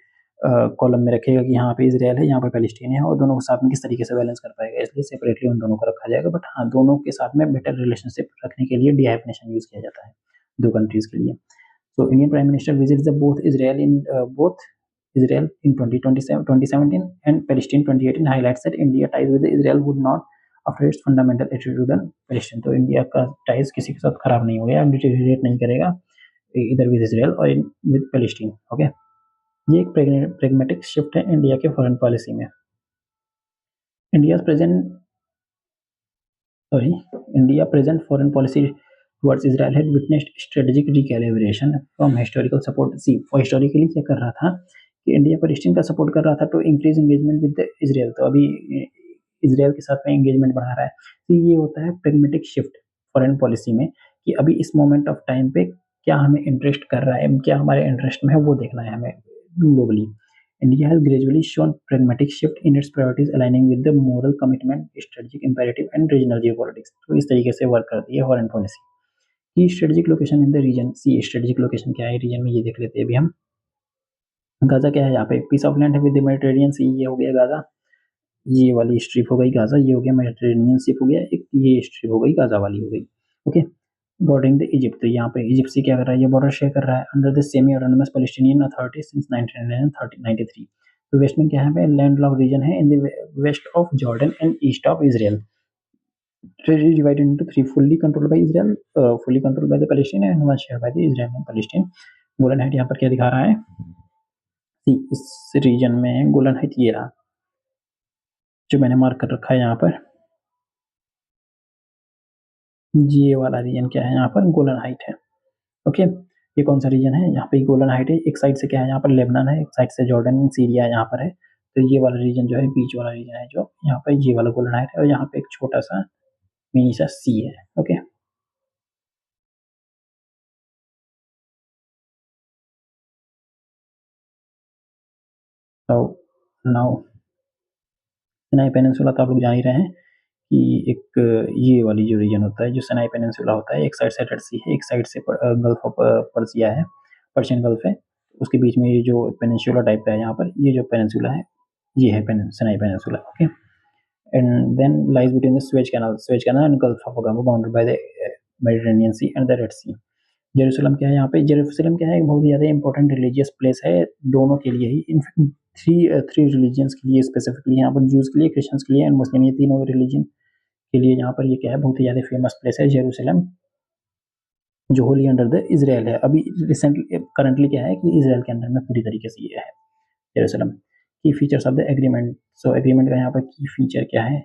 कॉलम में रखेगा कि यहाँ पे इसराइल है, यहाँ पे पैलेस्टीन है, और दोनों को साथ में किस तरीके से बैलेंस कर पाएगा, इसलिए सेपरेटली उन दोनों को रखा जाएगा। बट हाँ, दोनों के साथ में बेटर रिलेशनशिप रखने के लिए डी हाइफनेशन यूज किया जाता है दो कंट्रीज के लिए। So Indian Prime Minister visits the both Israel in 2017 and Palestine 2018, highlights that India ties with Israel would not after its fundamental attitude on Palestine। तो इंडिया का टाइज किसी के साथ खराब नहीं हो गया, डिटेरियोरेट नहीं करेगा, इधर विद इसराइल और विद पैलेस्टीन। ओके, ये एक प्रेगमेटिक शिफ्ट है इंडिया के फॉरेन पॉलिसी में। India present sorry, India present foreign policy towards Israel had witnessed strategic recalibration from historical support। See, for historically क्या कर रहा था कि इंडिया पैलेस्टीन का सपोर्ट कर रहा था to increase engagement with Israel. तो अभी इसराइल के साथ में एंगेजमेंट बढ़ा रहा है। तो ये होता है प्रेगमेटिक शिफ्ट फॉरेन पॉलिसी में, कि अभी इस मोमेंट ऑफ टाइम पे क्या हमें इंटरेस्ट कर रहा है, क्या हमारे इंटरेस्ट में है, वो देखना है हमें globally. India has gradually shown pragmatic shift in its priorities, aligning with the moral commitment, strategic imperative, and regional geopolitics। तो इस तरीके से वर्क करती है फॉरेन पॉलिसी। की strategic location in the region, see strategic location क्या है reason में, ये देख लेते हैं अभी हम। गाजा क्या है यहाँ पे, पीस ऑफ लैंड है विद द मेडिटेरेनियन सी, ये हो गया गाजा, ये वाली स्ट्रिप हो गई गाजा, ये हो गया मेडिटेरेनियन स्ट्रिप हो गया, एक ये स्ट्रिप हो गई गाजा वाली हो गई। ओके, बॉर्डरिंग द इजिप्ट, तो यहाँ पे इजिप्ट से क्या कर रहा है, ये बॉर्डर शेयर कर रहा है under the semi autonomous Palestinian authority since 1993। तो वेस्ट में क्या है, लैंड लॉक रीजन है in the west of Jordan and east of Israel. Territory divided into three, fully controlled by Israel, fully controlled by the Palestine, and one shared by the Israel and Palestine। Golan height यहाँ पर क्या दिखा रहा है, इस region में गोलन height ये रहा, जो मैंने मार्क कर रखा है यहाँ पर, ये वाला रीजन क्या है यहाँ पर, गोलन हाइट है। ओके, ये कौन सा रीजन है, यहाँ पे गोलन हाइट है, एक साइड से क्या है यहाँ पर लेबनान है, एक साइड से जॉर्डन सीरिया यहाँ पर है। तो ये वाला रीजन जो है, बीच वाला रीजन है जो यहाँ पर, ये वाला गोलन हाइट है, और यहाँ पे एक छोटा सा मिनी सा सी है। ओके, तो नाउ सिनाई पेनिनसुला तो आप लोग जान ही रहे हैं कि एक ये वाली जो रीजन होता है, जो सिनाई पेनिनसुला होता है, एक साइड से रेड सी है, एक साइड से गल्फ ऑफ पर्सिया है, पर्शियन गल्फ है, उसके बीच में ये जो पेनिनसुला टाइप का है यहाँ पर, ये जो पेनिनसुला है, ये है Sinai peninsula. Okay, and then lies between the Suez Canal and Gulf of Aqaba, bounded by the Mediterranean Sea and the Red Sea. Jerusalem क्या है यहाँ पे, जेरूसलम क्या है, बहुत ही ज़्यादा इंपॉर्टेंट रिलीजियस प्लेस है दोनों के लिए ही, इनफैक्ट थ्री रिलीजियंस के लिए स्पेसिफिकली, यहाँ पर जूस के लिए, क्रिश्चियंस के लिए एंड मुस्लिम, ये तीनों रिलीजन के लिए यहाँ पर ये क्या है, बहुत ही ज़्यादा फेमस प्लेस है जेरूसलम, जो होली अंडर द इसराइल है। अभी रिसेंटली करंटली क्या है कि इसराइल के अंडर में पूरी तरीके से ये है जेरूसलम। की features of the agreement, so agreement का यहाँ पर की फीचर क्या है,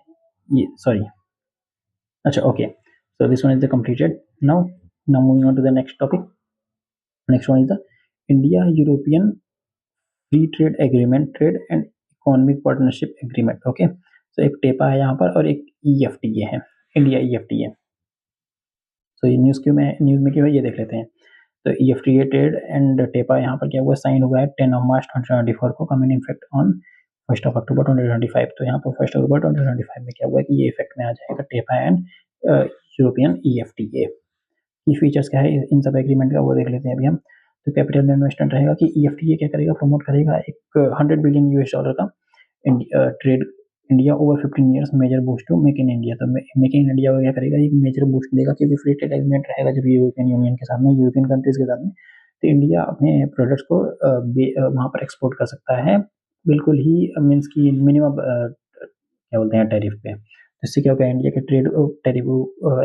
ये सॉरी, अच्छा okay, so this one is the completed now। Now moving on to the next topic, next one is the India European free trade agreement, trade and economic partnership agreement. Okay, तो एक टेपा है यहाँ पर और एक EFTA है, India EFTA। तो ये न्यूज़ में क्यों है, ये देख लेते हैं। तो EFTA ट्रेड एंड टेपा यहाँ पर क्या हुआ, साइन हुआ है 10 मार्च 2024 को, कमिंग इफेक्ट ऑन 1 अक्टूबर 2025। तो यहाँ पर 1 अक्टूबर 2025 में क्या हुआ कि ये इफेक्ट में आ जाएगा टेपा एंड यूरोपियन EFTA। की फीचर्स क्या है इन सब एग्रीमेंट का वो देख लेते हैं अभी हम। तो कैपिटल इन्वेस्टमेंट रहेगा कि EFTA क्या करेगा, प्रमोट करेगा एक $100 बिलियन का trade India over 15 years, major boost to make in India. तो मेक इन इंडिया क्या करेगा, एक मेजर बूस्ट देगा क्योंकि फ्री ट्रेड एग्रीमेंट रहेगा जब यूरोपियन यूनियन के साथ में, यूरोपियन कंट्रीज के साथ में, तो इंडिया अपने प्रोडक्ट्स को वहाँ पर एक्सपोर्ट कर सकता है बिल्कुल ही मीन्स की मिनिमम क्या बोलते हैं टैरिफ पे। तो इससे क्या होगा, इंडिया के ट्रेड टैरिफ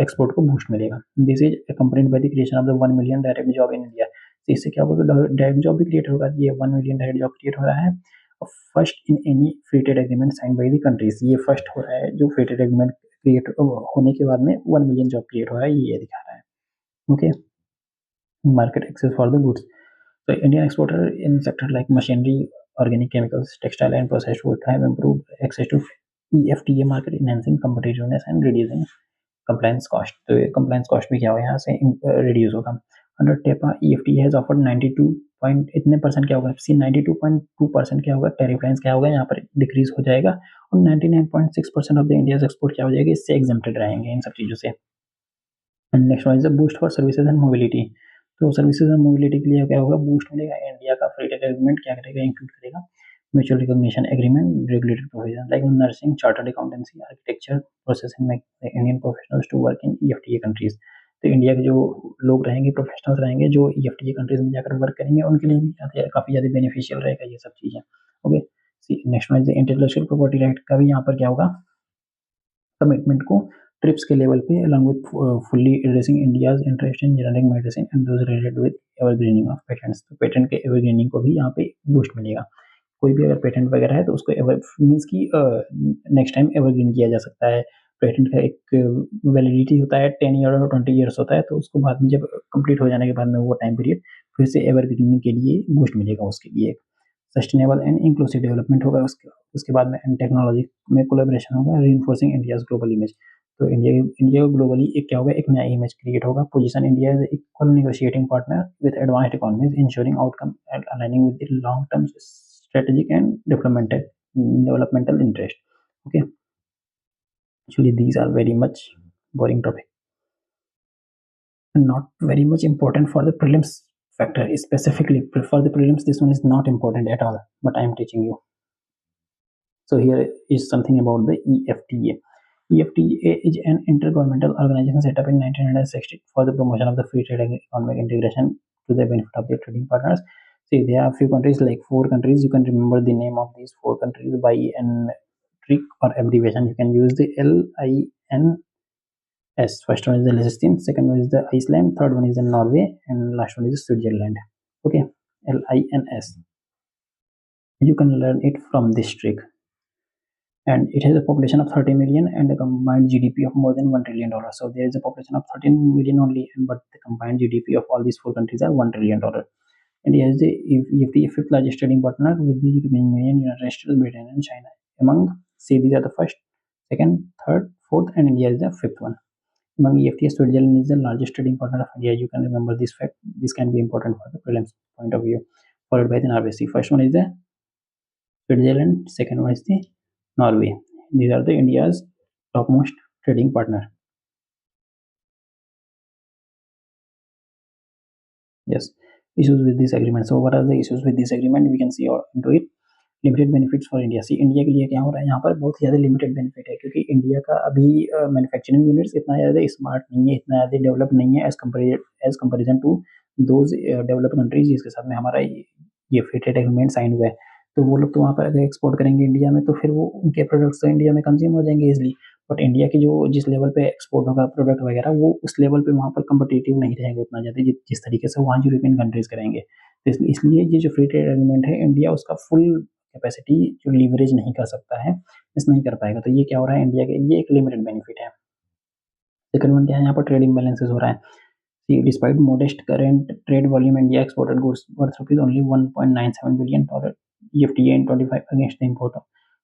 एक्सपोर्ट को बूस्ट मिलेगा। This is accompanied by the creation of the 1 million direct job in India. तो इससे क्या होगा, डायरेक्ट जॉब भी क्रिएट होगा। ये 1 मिलियन डायरेक्ट जॉब क्रिएट हो रहा है first in any free trade agreement sign by the countries. ये फर्स्ट हो रहा है जो फ्री ट्रेड एग्रीमेंट क्रिएट होने के बाद में 1 मिलियन जॉब क्रिएट हो रहा है, ये दिखा रहा है। Okay, market access for the goods. So Indian exporter in sector like machinery, organic chemicals, textile and processed food have improved access to EFTA market, enhancing competitiveness and reducing compliance cost। तो ये compliance cost भी क्या होगा यहाँ से reduce होगा। Under TEPA EFTA has offered 92 point इतने percent क्या होगा, सी 92.2% क्या होगा, टेरिफ लाइन्स क्या होगा यहाँ पर डिक्रीज हो जाएगा, और 99.6% ऑफ द इंडियाज एक्सपोर्ट क्या हो जाएगी, इससे एग्जेम्प्टेड रहेंगे इन सब चीज़ों से। And next one is the boost for services and mobility. तो सर्विसेज एंड मोबिलिटी के लिए क्या होगा, बूस्ट मिलेगा। इंडिया का फ्री ट्रेड एग्रीमेंट क्या करेगा, इंक्लूड करेगा mutual recognition agreement, regulatory provision like nursing, chartered accountancy, architecture, processing में Indian professionals to work in EFTA countries. तो इंडिया के जो लोग रहेंगे, प्रोफेशनल्स रहेंगे जो EFTA कंट्रीज में जाकर वर्क करेंगे, उनके लिए भी काफ़ी ज़्यादा बेनिफिशियल रहेगा ये सब चीज़ें। Okay, next one is the intellectual property right का भी यहाँ पर क्या होगा, कमिटमेंट को ट्रिप्स के लेवल पे along with fully addressing India's interest in generic medicine and those related with evergreening of patents. तो पेटेंट के एवरग्रीनिंग को भी यहाँ पे बूस्ट मिलेगा। कोई भी अगर पेटेंट वगैरह है तो उसको एवर मीन्स की नेक्स्ट टाइम एवरग्रीन किया जा सकता है। पेटेंट का एक वैलिडिटी होता है 10 ईयर और 20 ईयर्स होता है, तो उसको बाद में जब कंप्लीट हो जाने के बाद में वो टाइम पीरियड फिर से एवरग्रीनिंग के लिए बूस्ट मिलेगा उसके लिए। सस्टेनेबल एंड इंक्लूसिव डेवलपमेंट होगा उसके बाद में, एंड टेक्नोलॉजी में कोलैबोरेशन होगा, रीइंफोर्सिंग इंडियाज ग्लोबल इमेज। तो इंडिया ग्लोबली एक क्या होगा, एक नया इमेज क्रिएट होगा। Position India as equal negotiating partner with advanced economies, ensuring outcome and aligning with the long term strategic and developmental interest. Okay, actually these are very much boring topic, not very much important for the prelims factor. Specifically for the prelims this one is not important at all, but I am teaching you. So here is something about the EFTA. EFTA is an intergovernmental organization set up in 1960 for the promotion of the free trade and economic integration to the benefit of their trading partners. See, there are a few countries, like 4 countries. You can remember the name of these 4 countries by an trick or abbreviation. You can use the LINS. First one is the Liechtenstein, second one is the Iceland, third one is the Norway, and last one is Switzerland. Okay, LINS. You can learn it from this trick. And it has a population of 30 million and a combined GDP of more than $1 trillion. So there is a population of 13 million only, but the combined GDP of all these 4 countries are $1 trillion. India is the EFTA fifth largest trading partner with the European Union, United States, Britain, and China. Among, say, these are the first, second, third, fourth, and India is the fifth one. Among EFTA, Switzerland is the largest trading partner of India. You can remember this fact. This can be important for the prelims point of view. Followed by the Norway. First one is the Switzerland, second one is the Norway. These are the India's topmost trading partner. Yes, issues with this agreement. So what are the issues with this agreement? We can see into it. Limited benefits for India. See, India के लिए क्या हो रहा है यहाँ पर, बहुत ज़्यादा लिमिटेड बेनिफिट है क्योंकि इंडिया का अभी मैन्युफैक्चरिंग यूनिट्स इतना ज़्यादा स्मार्ट नहीं है, इतना ज़्यादा डेवलप नहीं है as comparison to those develop countries जिसके साथ में हमारा ये फ्री ट्रेड एग्रीमेंट साइन हुआ है। तो वो लोग तो वहाँ पर अगर एक्सपोर्ट करेंगे इंडिया में, तो फिर वो उनके प्रोडक्ट्स तो इंडिया में कंज्यूम हो जाएंगे इजली। बट इंडिया की जो जिस लेवल पे एक्सपोर्ट होगा प्रोडक्ट वगैरह, वो उस लेवल पे वहाँ पर कम्पिटिटिव नहीं रहेगा उतना ज़्यादा जिस तरीके से वहाँ यूरोपियन कंट्रीज करेंगे। तो इसलिए ये जो फ्री ट्रेड एग्रीमेंट है, इंडिया उसका फुल कैपेसिटी जो लीवरेज नहीं कर सकता है, इस नहीं कर पाएगा। तो ये क्या हो रहा है, इंडिया के लिए एक लिमिटेड बेनिफिट है। सेकंड वन क्या है, यहाँ पर ट्रेड इम्बैलेंसेस हो रहा है। See, despite modest current trade volume, India exported goods worth rupees only $1.97 billion EFTA in 25 against the import of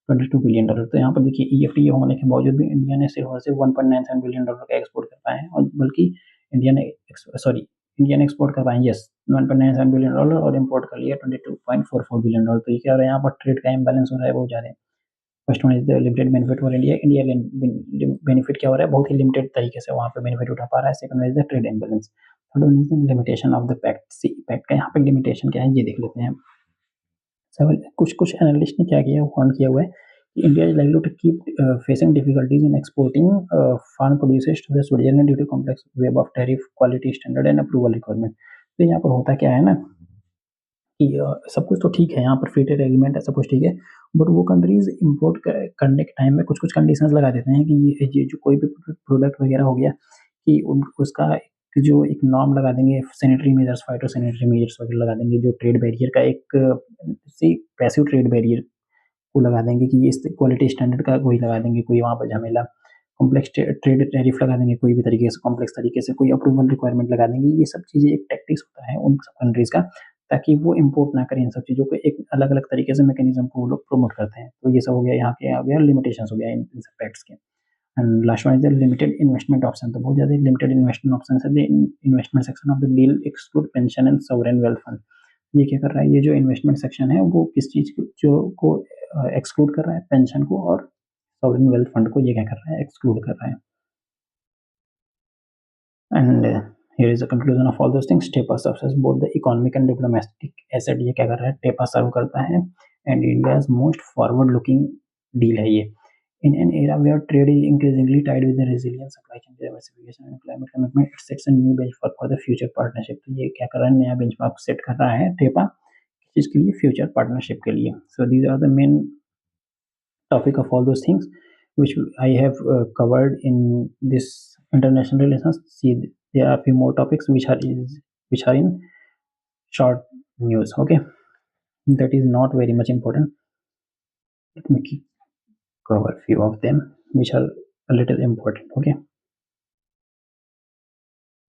$22 billion। तो यहाँ पर देखिए EFTA होने के बावजूद भी इंडिया ने सिर्फ और सिर्फ $1.97 बिलियन का एक्सपोर्ट कर पाए हैं, और बल्कि इंडिया ने इंडियन एक्सपोर्ट कर पाए, यस, $1.97 बिलियन और इम्पोर्ट कर लिया $22.44 बिलियन। तो ये क्या हो रहा है, यहाँ पर ट्रेड का इम्बैलेंस हो रहा है बहुत ज़्यादा। First one is the limited benefit for India. India benefit क्या हो रहा है, बहुत ही लिमिटेड तरीके से वहाँ पे बेनिफिट उठा पा रहा है। Second is the trade imbalance. Third one is the limitation of the pact. See pact का यहाँ पे लिमिटेशन क्या है ये देख लेते हैं। सवाल, कुछ कुछ एनालिस्ट ने क्या किया, वार्न किया हुआ है कि India is likely to keep facing difficulties in exporting farm produces to the Switzerland due to complex web of tariff, quality standard and approval requirement. तो यहाँ पर होता क्या है ना कि सब कुछ तो ठीक है, यहाँ पर फ्री ट्रेड एग्रीमेंट है, सब कुछ ठीक है, बट वो कंट्रीज इंपोर्ट करने के टाइम में कुछ कुछ कंडीशंस लगा देते हैं कि ये जो कोई भी प्रोडक्ट वगैरह हो गया कि उसका जो एक नॉर्म लगा देंगे, sanitary measures, phyto sanitary measures वगैरह लगा देंगे, जो ट्रेड बैरियर का एक सी पैसिव ट्रेड बैरियर को लगा देंगे कि इस क्वालिटी स्टैंडर्ड का कोई लगा देंगे, कोई वहाँ पर झमेला, कॉम्प्लेक्स ट्रेड टैरिफ लगा देंगे, कोई भी तरीके से कॉम्प्लेक्स तरीके से कोई अप्रूवल रिक्वायरमेंट लगा देंगे। ये सब चीज़ें एक टैक्टिक्स होता है उन सब कंट्रीज़ का, ताकि वो इम्पोर्ट ना करें इन सब चीज़ों को, एक अलग-अलग तरीके से मैकेनिज़्म को वो लोग प्रमोट करते हैं। तो ये सब हो गया, यहाँ के आ गया लिमिटेशंस हो गया इन सब पैक्ट्स के। And last one is the limited investment option. तो बहुत ज़्यादा लिमिटेड इन्वेस्टमेंट ऑप्शन है। The investment section of the deal exclude pension and sovereign wealth fund. ये क्या कर रहा है, ये जो इन्वेस्टमेंट सेक्शन है वो किस चीज़ को जो को एक्सक्लूड कर रहा है, पेंशन को और सॉवरेन वेल्थ फंड को ये क्या कर रहा है, एक्सक्लूड कर रहा है। And here is the conclusion of all those things. TEPA serves both the economic and diplomatic asset. ये क्या कर रहा है, टेपा सर्व करता है and India's most forward looking deal है ये। In an era where trade is increasingly tied with the resilient supply chain diversification and climate commitment, it sets a new benchmark for the future partnership। तो ये क्या कर रहा है, नया benchmark set कर रहा है टेपा किसके लिए, फ्यूचर पार्टनरशिप के लिए। So these are the main topic of all those things which I have covered in this international relations. See, there are a few more topics which are in short news. Okay, that is not very much important. Let me cover a few of them which are a little important. Okay,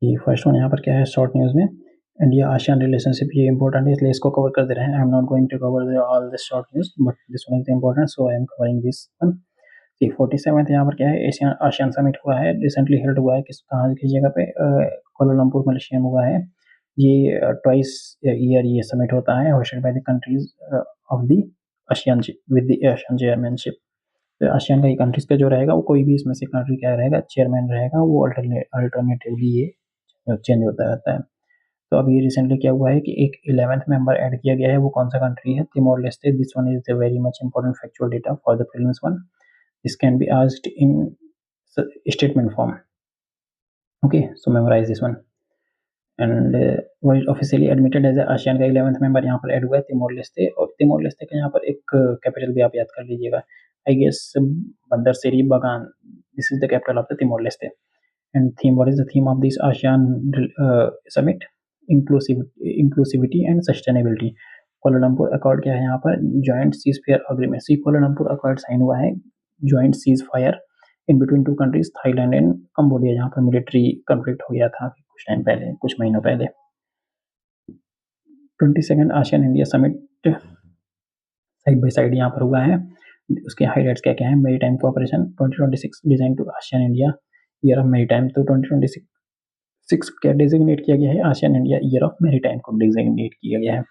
ये first one यहाँ पर क्या है short news में, India ASEAN relationship, ये important है इसलिए इसको कवर कर दे रहे हैं। I am not going to cover all this short news but this one is important, so I am covering this one. 47th यहाँ पर क्या है, एशियन आसियान समिट हुआ है, रिसेंटली हेल्ड हुआ है, कहाँ किस जगह पे, कोलालमपुर मलेशिया में हुआ है। ये ट्वाइस ईयर ये समिट होता है, hosted by the countries of the ASEAN with the ASEAN chairmanship. तो आसियान का ही कंट्रीज का जो रहेगा वो कोई भी इसमें से कंट्री क्या रहेगा, चेयरमैन रहेगा, वो अल्टरनेटिवली ये चेंज होता रहता है। तो अभी रिसेंटली क्या हुआ है कि एक 11th मेंबर ऐड किया गया है, वो कौन सा कंट्री है, Timor Leste. This one is the very much important factual data for the prelims one. This can be asked in statement form. Okay, so memorize this one. And was officially admitted as a ASEAN का 11th member यहाँ पर add हुआ है Timor Leste. और Timor Leste का यहाँ पर एक कैपिटल भी आप याद कर लीजिएगा, आई गेस बंदर सेरी बगान। This is the capital of the Timor Leste. And theme, what is the theme of this ASEAN summit, inclusivity and sustainability. Kuala Lumpur accord क्या है यहाँ पर, जॉइंट सीज फायर अग्रीमेंट। सी कोलालमपुर अकॉर्ड साइन हुआ है, joint cease fire in between two countries Thailand and Cambodia, जहाँ पर military conflict हो गया था कुछ टाइम पहले, कुछ महीनों पहले। 22nd ASEAN India summit side by side यहाँ पर हुआ है। उसके हाईलाइट्स क्या क्या है, मेरी टाइम कोऑपरेशन 2026 design to ASEAN India year of maritime. तो 2026 क्या डिजिग्नेट किया गया है, ASEAN India year of maritime को डिजिग्नेट किया गया है।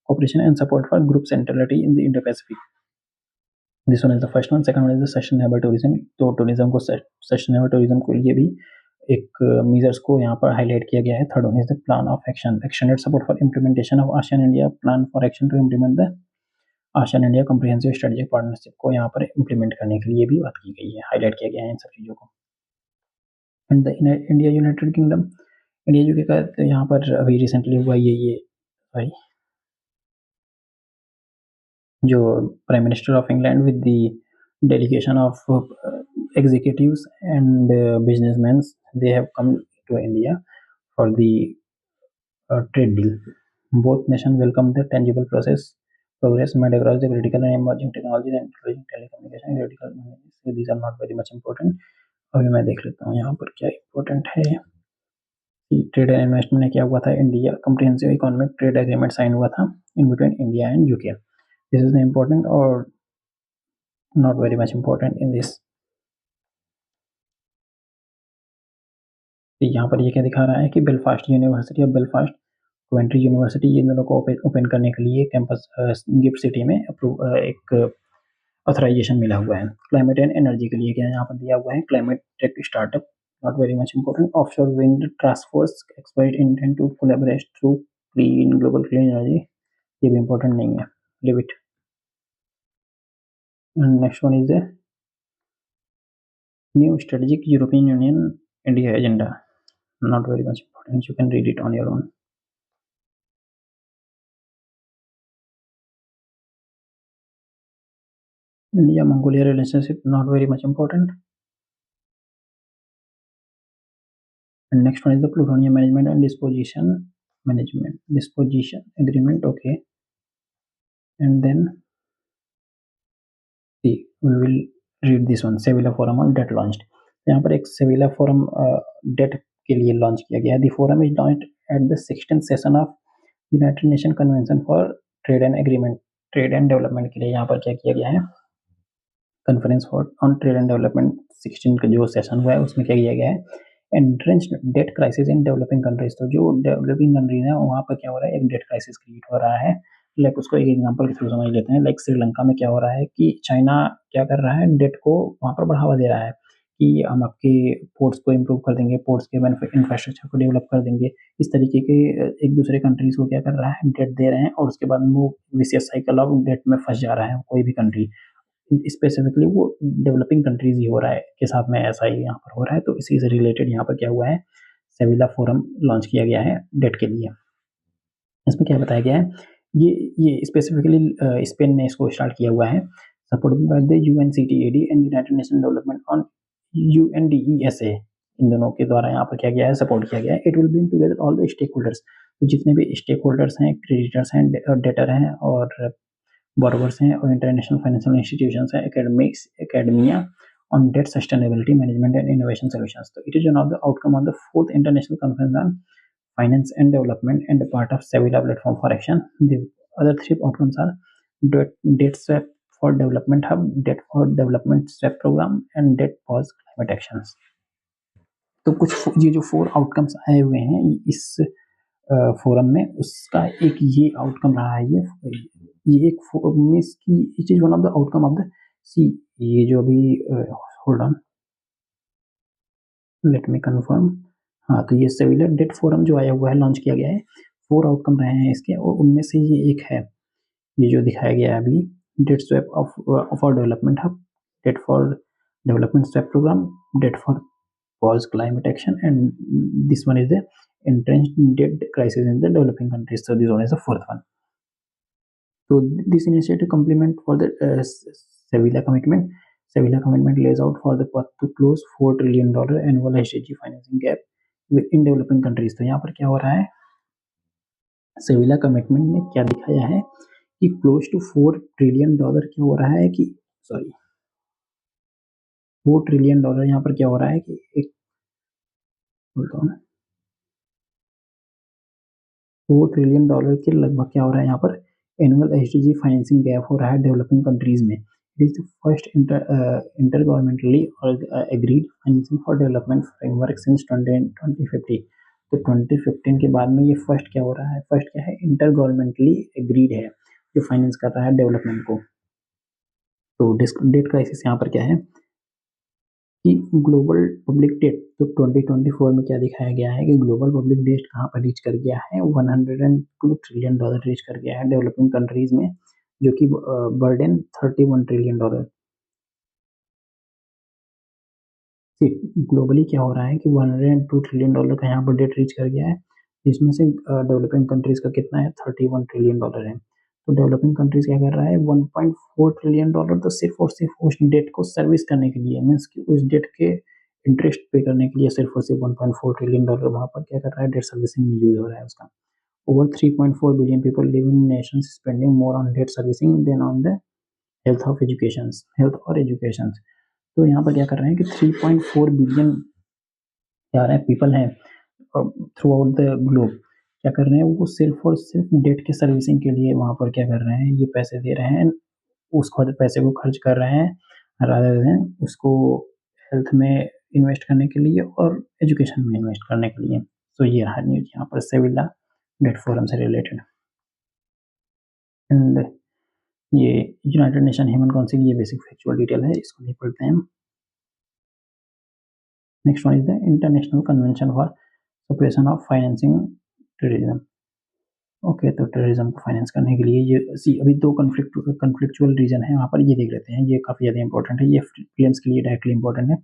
Cooperation and support for group centrality in the Indo Pacific. This one is the first one. Second one is the sustainable tourism. तो टूरिज्म को, sustainable tourism को लिए भी एक मेजर्स को यहाँ पर हाईलाइट किया गया है। Third one is the plan of action, extended support for implementation of ASEAN India plan for action to implement the ASEAN India comprehensive strategic partnership को यहाँ पर इम्प्लीमेंट करने के लिए भी बात की गई है, हाईलाइट किया गया है इन सब चीज़ों को। And the India United kingdom, India UK का तो यहाँ पर अभी रिसेंटली हुआ ये सॉरी, जो prime minister of England with the delegation of executives and businessmen, they have come to India for the trade deal. Both nations welcome the tangible progress made across the critical and emerging technologies and including telecommunication critical technologies. So these are not very much important. अभी मैं देख लेता हूँ यहाँ पर क्या important है। Trade and investment में क्या हुआ था, India comprehensive economic trade agreement sign हुआ था in between India and UK. This is the important और not very much important in this तो यहाँ पर ये क्या दिखा रहा है कि बेलफास्ट यूनिवर्सिटी और बेलफास्ट कोवेंट्री यूनिवर्सिटी, ये दोनों को ओपन करने के लिए कैंपस गिफ्ट सिटी में एक ऑथराइजेशन मिला हुआ है। क्लाइमेट एंड एनर्जी के लिए क्या यहाँ पर दिया हुआ है, climate tech startup, not very much important. Offshore wind task force expert intent to collaborate through clean global clean energy, ये भी इंपॉर्टेंट नहीं है, leave it. Next one is the new strategic European Union India agenda, not very much important, you can read it on your own. India Mongolia relationship, not very much important. And next one is the plutonium management and disposition agreement, okay. And then see, we will read this one, Sevilla forum on debt launched. यहाँ पर एक Sevilla forum date के लिए launch किया गया है। The forum is launched at the 16th session of United nation convention for trade and agreement, trade and development के लिए यहाँ पर क्या किया गया है, conference for on trade and development 16 का जो सेशन हुआ है उसमें क्या किया गया है, entrenched debt crisis in developing countries. तो जो डेवलपिंग कंट्रीज है वहाँ पर क्या हो रहा है, एक डेट क्राइसिस क्रिएट हो रहा है। लाइक उसको एक एग्जांपल के थ्रू समझ लेते हैं। लाइक श्रीलंका में क्या हो रहा है कि चाइना क्या कर रहा है, डेट को वहाँ पर बढ़ावा दे रहा है कि हम आपके पोर्ट्स को इम्प्रूव कर देंगे, पोर्ट्स के इंफ्रास्ट्रक्चर को डेवलप कर देंगे। इस तरीके के एक दूसरे कंट्रीज को क्या कर रहा है, डेट दे रहे हैं, और उसके बाद में वो विशियस साइकिल ऑफ डेट में फंस जा रहा है कोई भी कंट्री। स्पेसिफिकली वो डेवलपिंग कंट्रीज ही हो रहा है के साथ में, ऐसा ही यहाँ पर हो रहा है। तो इसी से रिलेटेड यहाँ पर क्या हुआ है, सेविला फोरम लॉन्च किया गया है डेट के लिए। इसमें क्या बताया गया है, ये स्पेसिफिकली स्पेन ने इसको स्टार्ट किया हुआ है, supported by the UNCTAD and United Nation development on UNDESA, इन दोनों के द्वारा यहाँ पर क्या गया है, सपोर्ट किया गया है। It will bring together all the stakeholders, तो जितने भी स्टेक होल्डर्स हैं, क्रेडिटर्स हैं, डेटर हैं और बोरोवर्स हैं, और इंटरनेशनल फाइनेंशियल इंस्टीट्यूशंस हैं, academia on debt sustainability management and innovation solutions. So it is one of the outcome on the 4th international conference on finance and development and a part of Sevilla platform for action. The other 3 outcomes are debt swap for development hub, debt for development swap program and debt pause climate actions. तो कुछ ये जो 4 outcomes आए हुए हैं इस forum में, उसका एक ये आउटकम रहा है, ये एक मीन्स की it is one of the outcome of the C, ये जो अभी hold on let me confirm, हाँ, तो ये सेविला डेट फोरम जो आया हुआ है, लॉन्च किया गया है, 4 आउटकम रहे हैं इसके, और उनमें से ये एक है, ये जो दिखाया गया है अभी, debt swap for development hub, debt for development swap program, debt for pause climate action, and this one is the entrenched debt crisis in the developing countries. So this one is the 4th one. So this initiative complement for the Sevilla commitment. Sevilla commitment lays out for the path to close $4 trillion annual SDG financing gap in developing countries. तो यहाँ पर क्या हो रहा है, Sevilla commitment ने क्या दिखाया है कि क्लोज टू $4 ट्रिलियन क्या हो रहा है कि सॉरी $4 ट्रिलियन यहाँ पर क्या हो रहा है कि एक $4 ट्रिलियन के लगभग क्या हो रहा है यहाँ पर, एनुअल एसडीजी फाइनेंसिंग गैप हो रहा है डेवलपिंग कंट्रीज में। It is the first inter governmentally agreed financing for development framework since 2050। तो 2015 के बाद में ये फर्स्ट क्या हो रहा है, फर्स्ट क्या है, इंटर गवर्नमेंटली एग्रीड है जो फाइनेंस कर रहा है डेवलपमेंट को। तो डेट क्राइसिस यहाँ पर क्या है कि ग्लोबल पब्लिक डेट, तो 2024 में क्या दिखाया गया है कि ग्लोबल पब्लिक डेट कहाँ पर रीच कर गया है, $102 ट्रिलियन रीच कर गया है डेवलपिंग कंट्रीज में, जो कि बर्डन $31 ट्रिलियन। ग्लोबली क्या हो रहा है कि $102 ट्रिलियन का यहाँ पर डेट रीच कर गया है, जिसमें से डेवलपिंग कंट्रीज का कितना है, $31 ट्रिलियन है। तो डेवलपिंग कंट्रीज क्या कर रहा है, $1.4 ट्रिलियन तो सिर्फ और सिर्फ उस डेट को सर्विस करने के लिए, मीन्स कि उस डेट के इंटरेस्ट पे करने के लिए सिर्फ और सिर्फ $1.4 ट्रिलियन वहाँ पर क्या कर रहा है, डेट सर्विसिंग में यूज हो रहा है उसका। Over 3.4 billion people live in nations spending more on debt servicing than on the health और एजुकेशन। तो यहाँ पर क्या कर रहे हैं कि 3.4 बिलियन क्या रहे हैं पीपल हैं थ्रू आउट द ग्लोब, क्या कर रहे हैं, वो सिर्फ और सिर्फ डेट के सर्विसिंग के लिए वहाँ पर क्या कर रहे हैं, ये पैसे दे रहे हैं, उस पैसे को खर्च कर रहे हैं, रादर देन उसको हेल्थ में इन्वेस्ट करने के लिए और एजुकेशन में इन्वेस्ट करने के लिए। तो ये रहा न्यूज़ यहाँ पर सेविला डेट फोरम से रिलेटेड। एंड ये यूनाइटेड नेशन ह्यूमन काउंसिल, ये बेसिक फैक्चुअल डिटेल है, इसको नहीं पढ़ते हैं। Next one is the international convention for suppression of financing terrorism. Okay, तो टेररिज्म को फाइनेंस करने के लिए ये अभी दो कन्फ्लिक्चुअल रीजन है वहाँ पर, ये देख लेते हैं। ये काफ़ी ज़्यादा इंपॉर्टेंट है, ये फ्रीडम्स के लिए डायरेक्टली इंपॉर्टेंट है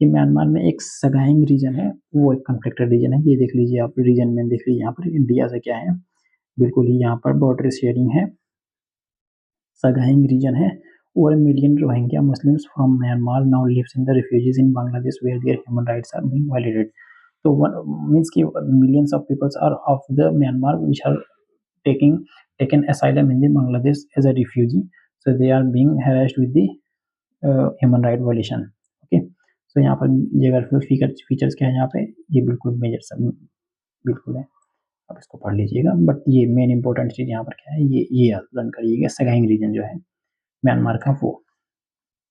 कि म्यांमार में एक सगाइंग रीजन है, वो एक कन्फ्लिक्टेड रीजन है। ये देख लीजिए आप, रीजन में देख लीजिए यहाँ पर इंडिया से क्या है, बिल्कुल ही यहाँ पर बॉर्डर शेयरिंग है, सगाइंग रीजन है। Over a million Rohingya Muslims from Myanmar now lives in the refugees in Bangladesh where their human rights are being violated. So one means कि millions of peoples are of the Myanmar which are taken asylum in the Bangladesh as a refugee. So they are being harassed with the human right violation. Okay. So यहाँ पर geographical features क्या है यहाँ पे, ये बिल्कुल major सब बिल्कुल है, आप इसको पढ़ लीजिएगा। बट ये मेन इंपॉर्टेंट चीज़ यहाँ पर क्या है, ये लर्न करिएगा। सगाइंग रीजन जो है म्यांमार का, वो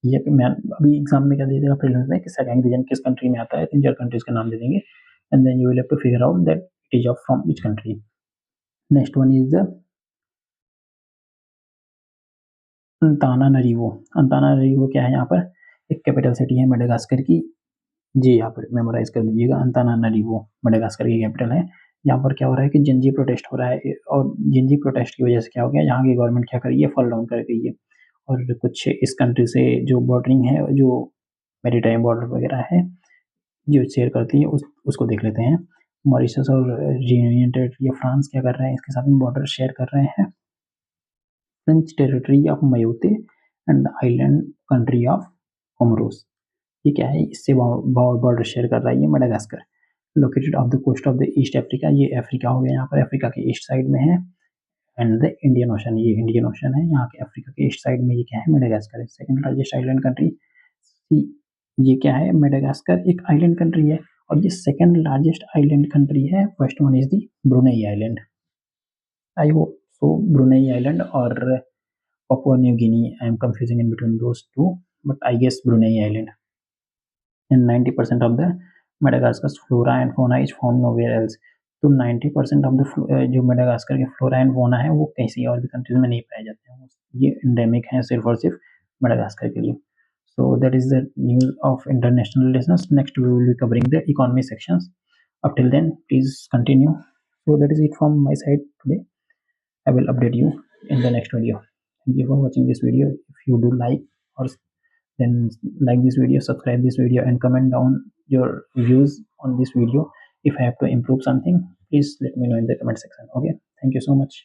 ये अभी एग्जाम में क्या दे देगा प्रीलिम्स में कि सगाइंग रीजन किस कंट्री में आता है, 3-4 कंट्रीज का नाम दे देंगे and then you will have to figure out that it is of from which country. Next one is the Antananarivo. Antananarivo क्या है यहाँ पर, एक कैपिटल सिटी है मेडागास्कर की, जी यहाँ पर मेमोराइज कर दीजिएगा। अंतानानारिवो मेडागास्कर की कैपिटल है। यहाँ पर क्या हो रहा है कि जिंजी प्रोटेस्ट हो रहा है, और जिंजी प्रोटेस्ट की वजह से क्या हो गया, यहाँ की गवर्नमेंट क्या कर रही है, फॉल डाउन कर गई है। और कुछ इस कंट्री से जो बॉर्डरिंग है, जो मैरीटाइम बॉर्डर वगैरह है जो शेयर करती है, उसको देख लेते हैं। मॉरिशस और यूनाइटेड टेरिटरी ऑफ फ्रांस क्या कर रहे हैं, इसके साथ में बॉर्डर शेयर कर रहे हैं। French territory of Mayotte and island country of Comoros, ये क्या है, इससे बॉर्डर शेयर कर रहा है ये Madagascar. Located off the coast of the east Africa, ये अफ्रीका हो गया, यहाँ पर अफ्रीका के ईस्ट साइड में है। एंड द इंडियन ओशन, ये इंडियन ओशन है, यहाँ के अफ्रीका के ईस्ट साइड में ये क्या है, मेडागास्कर है। सेकंड लार्जेस्ट आइलैंड कंट्री, ये क्या है, मेडागास्कर एक आइलैंड कंट्री है, और ये सेकंड लार्जेस्ट आइलैंड कंट्री है। First one is the Brunei island. I hope so Brunei island और Papua New Guinea, I am confusing in between those two, but I guess Brunei island. And 90% of the Madagascar flora and fauna is found nowhere else. तो 90% of the जो Madagascar के flora and fauna है वो किसी और भी countries में नहीं पाए जाते हैं, ये एंडेमिक है सिर्फ और सिर्फ मेडागास्कर के लिए। So that is the news of international relations. Next we will be covering the economy sections. Up till then, please continue. So that is it from my side today. I will update you in the next video. Thank you for watching this video. If you do like, or then like this video, subscribe this video, and comment down your views on this video. If I have to improve something, please let me know in the comment section. Okay, thank you so much.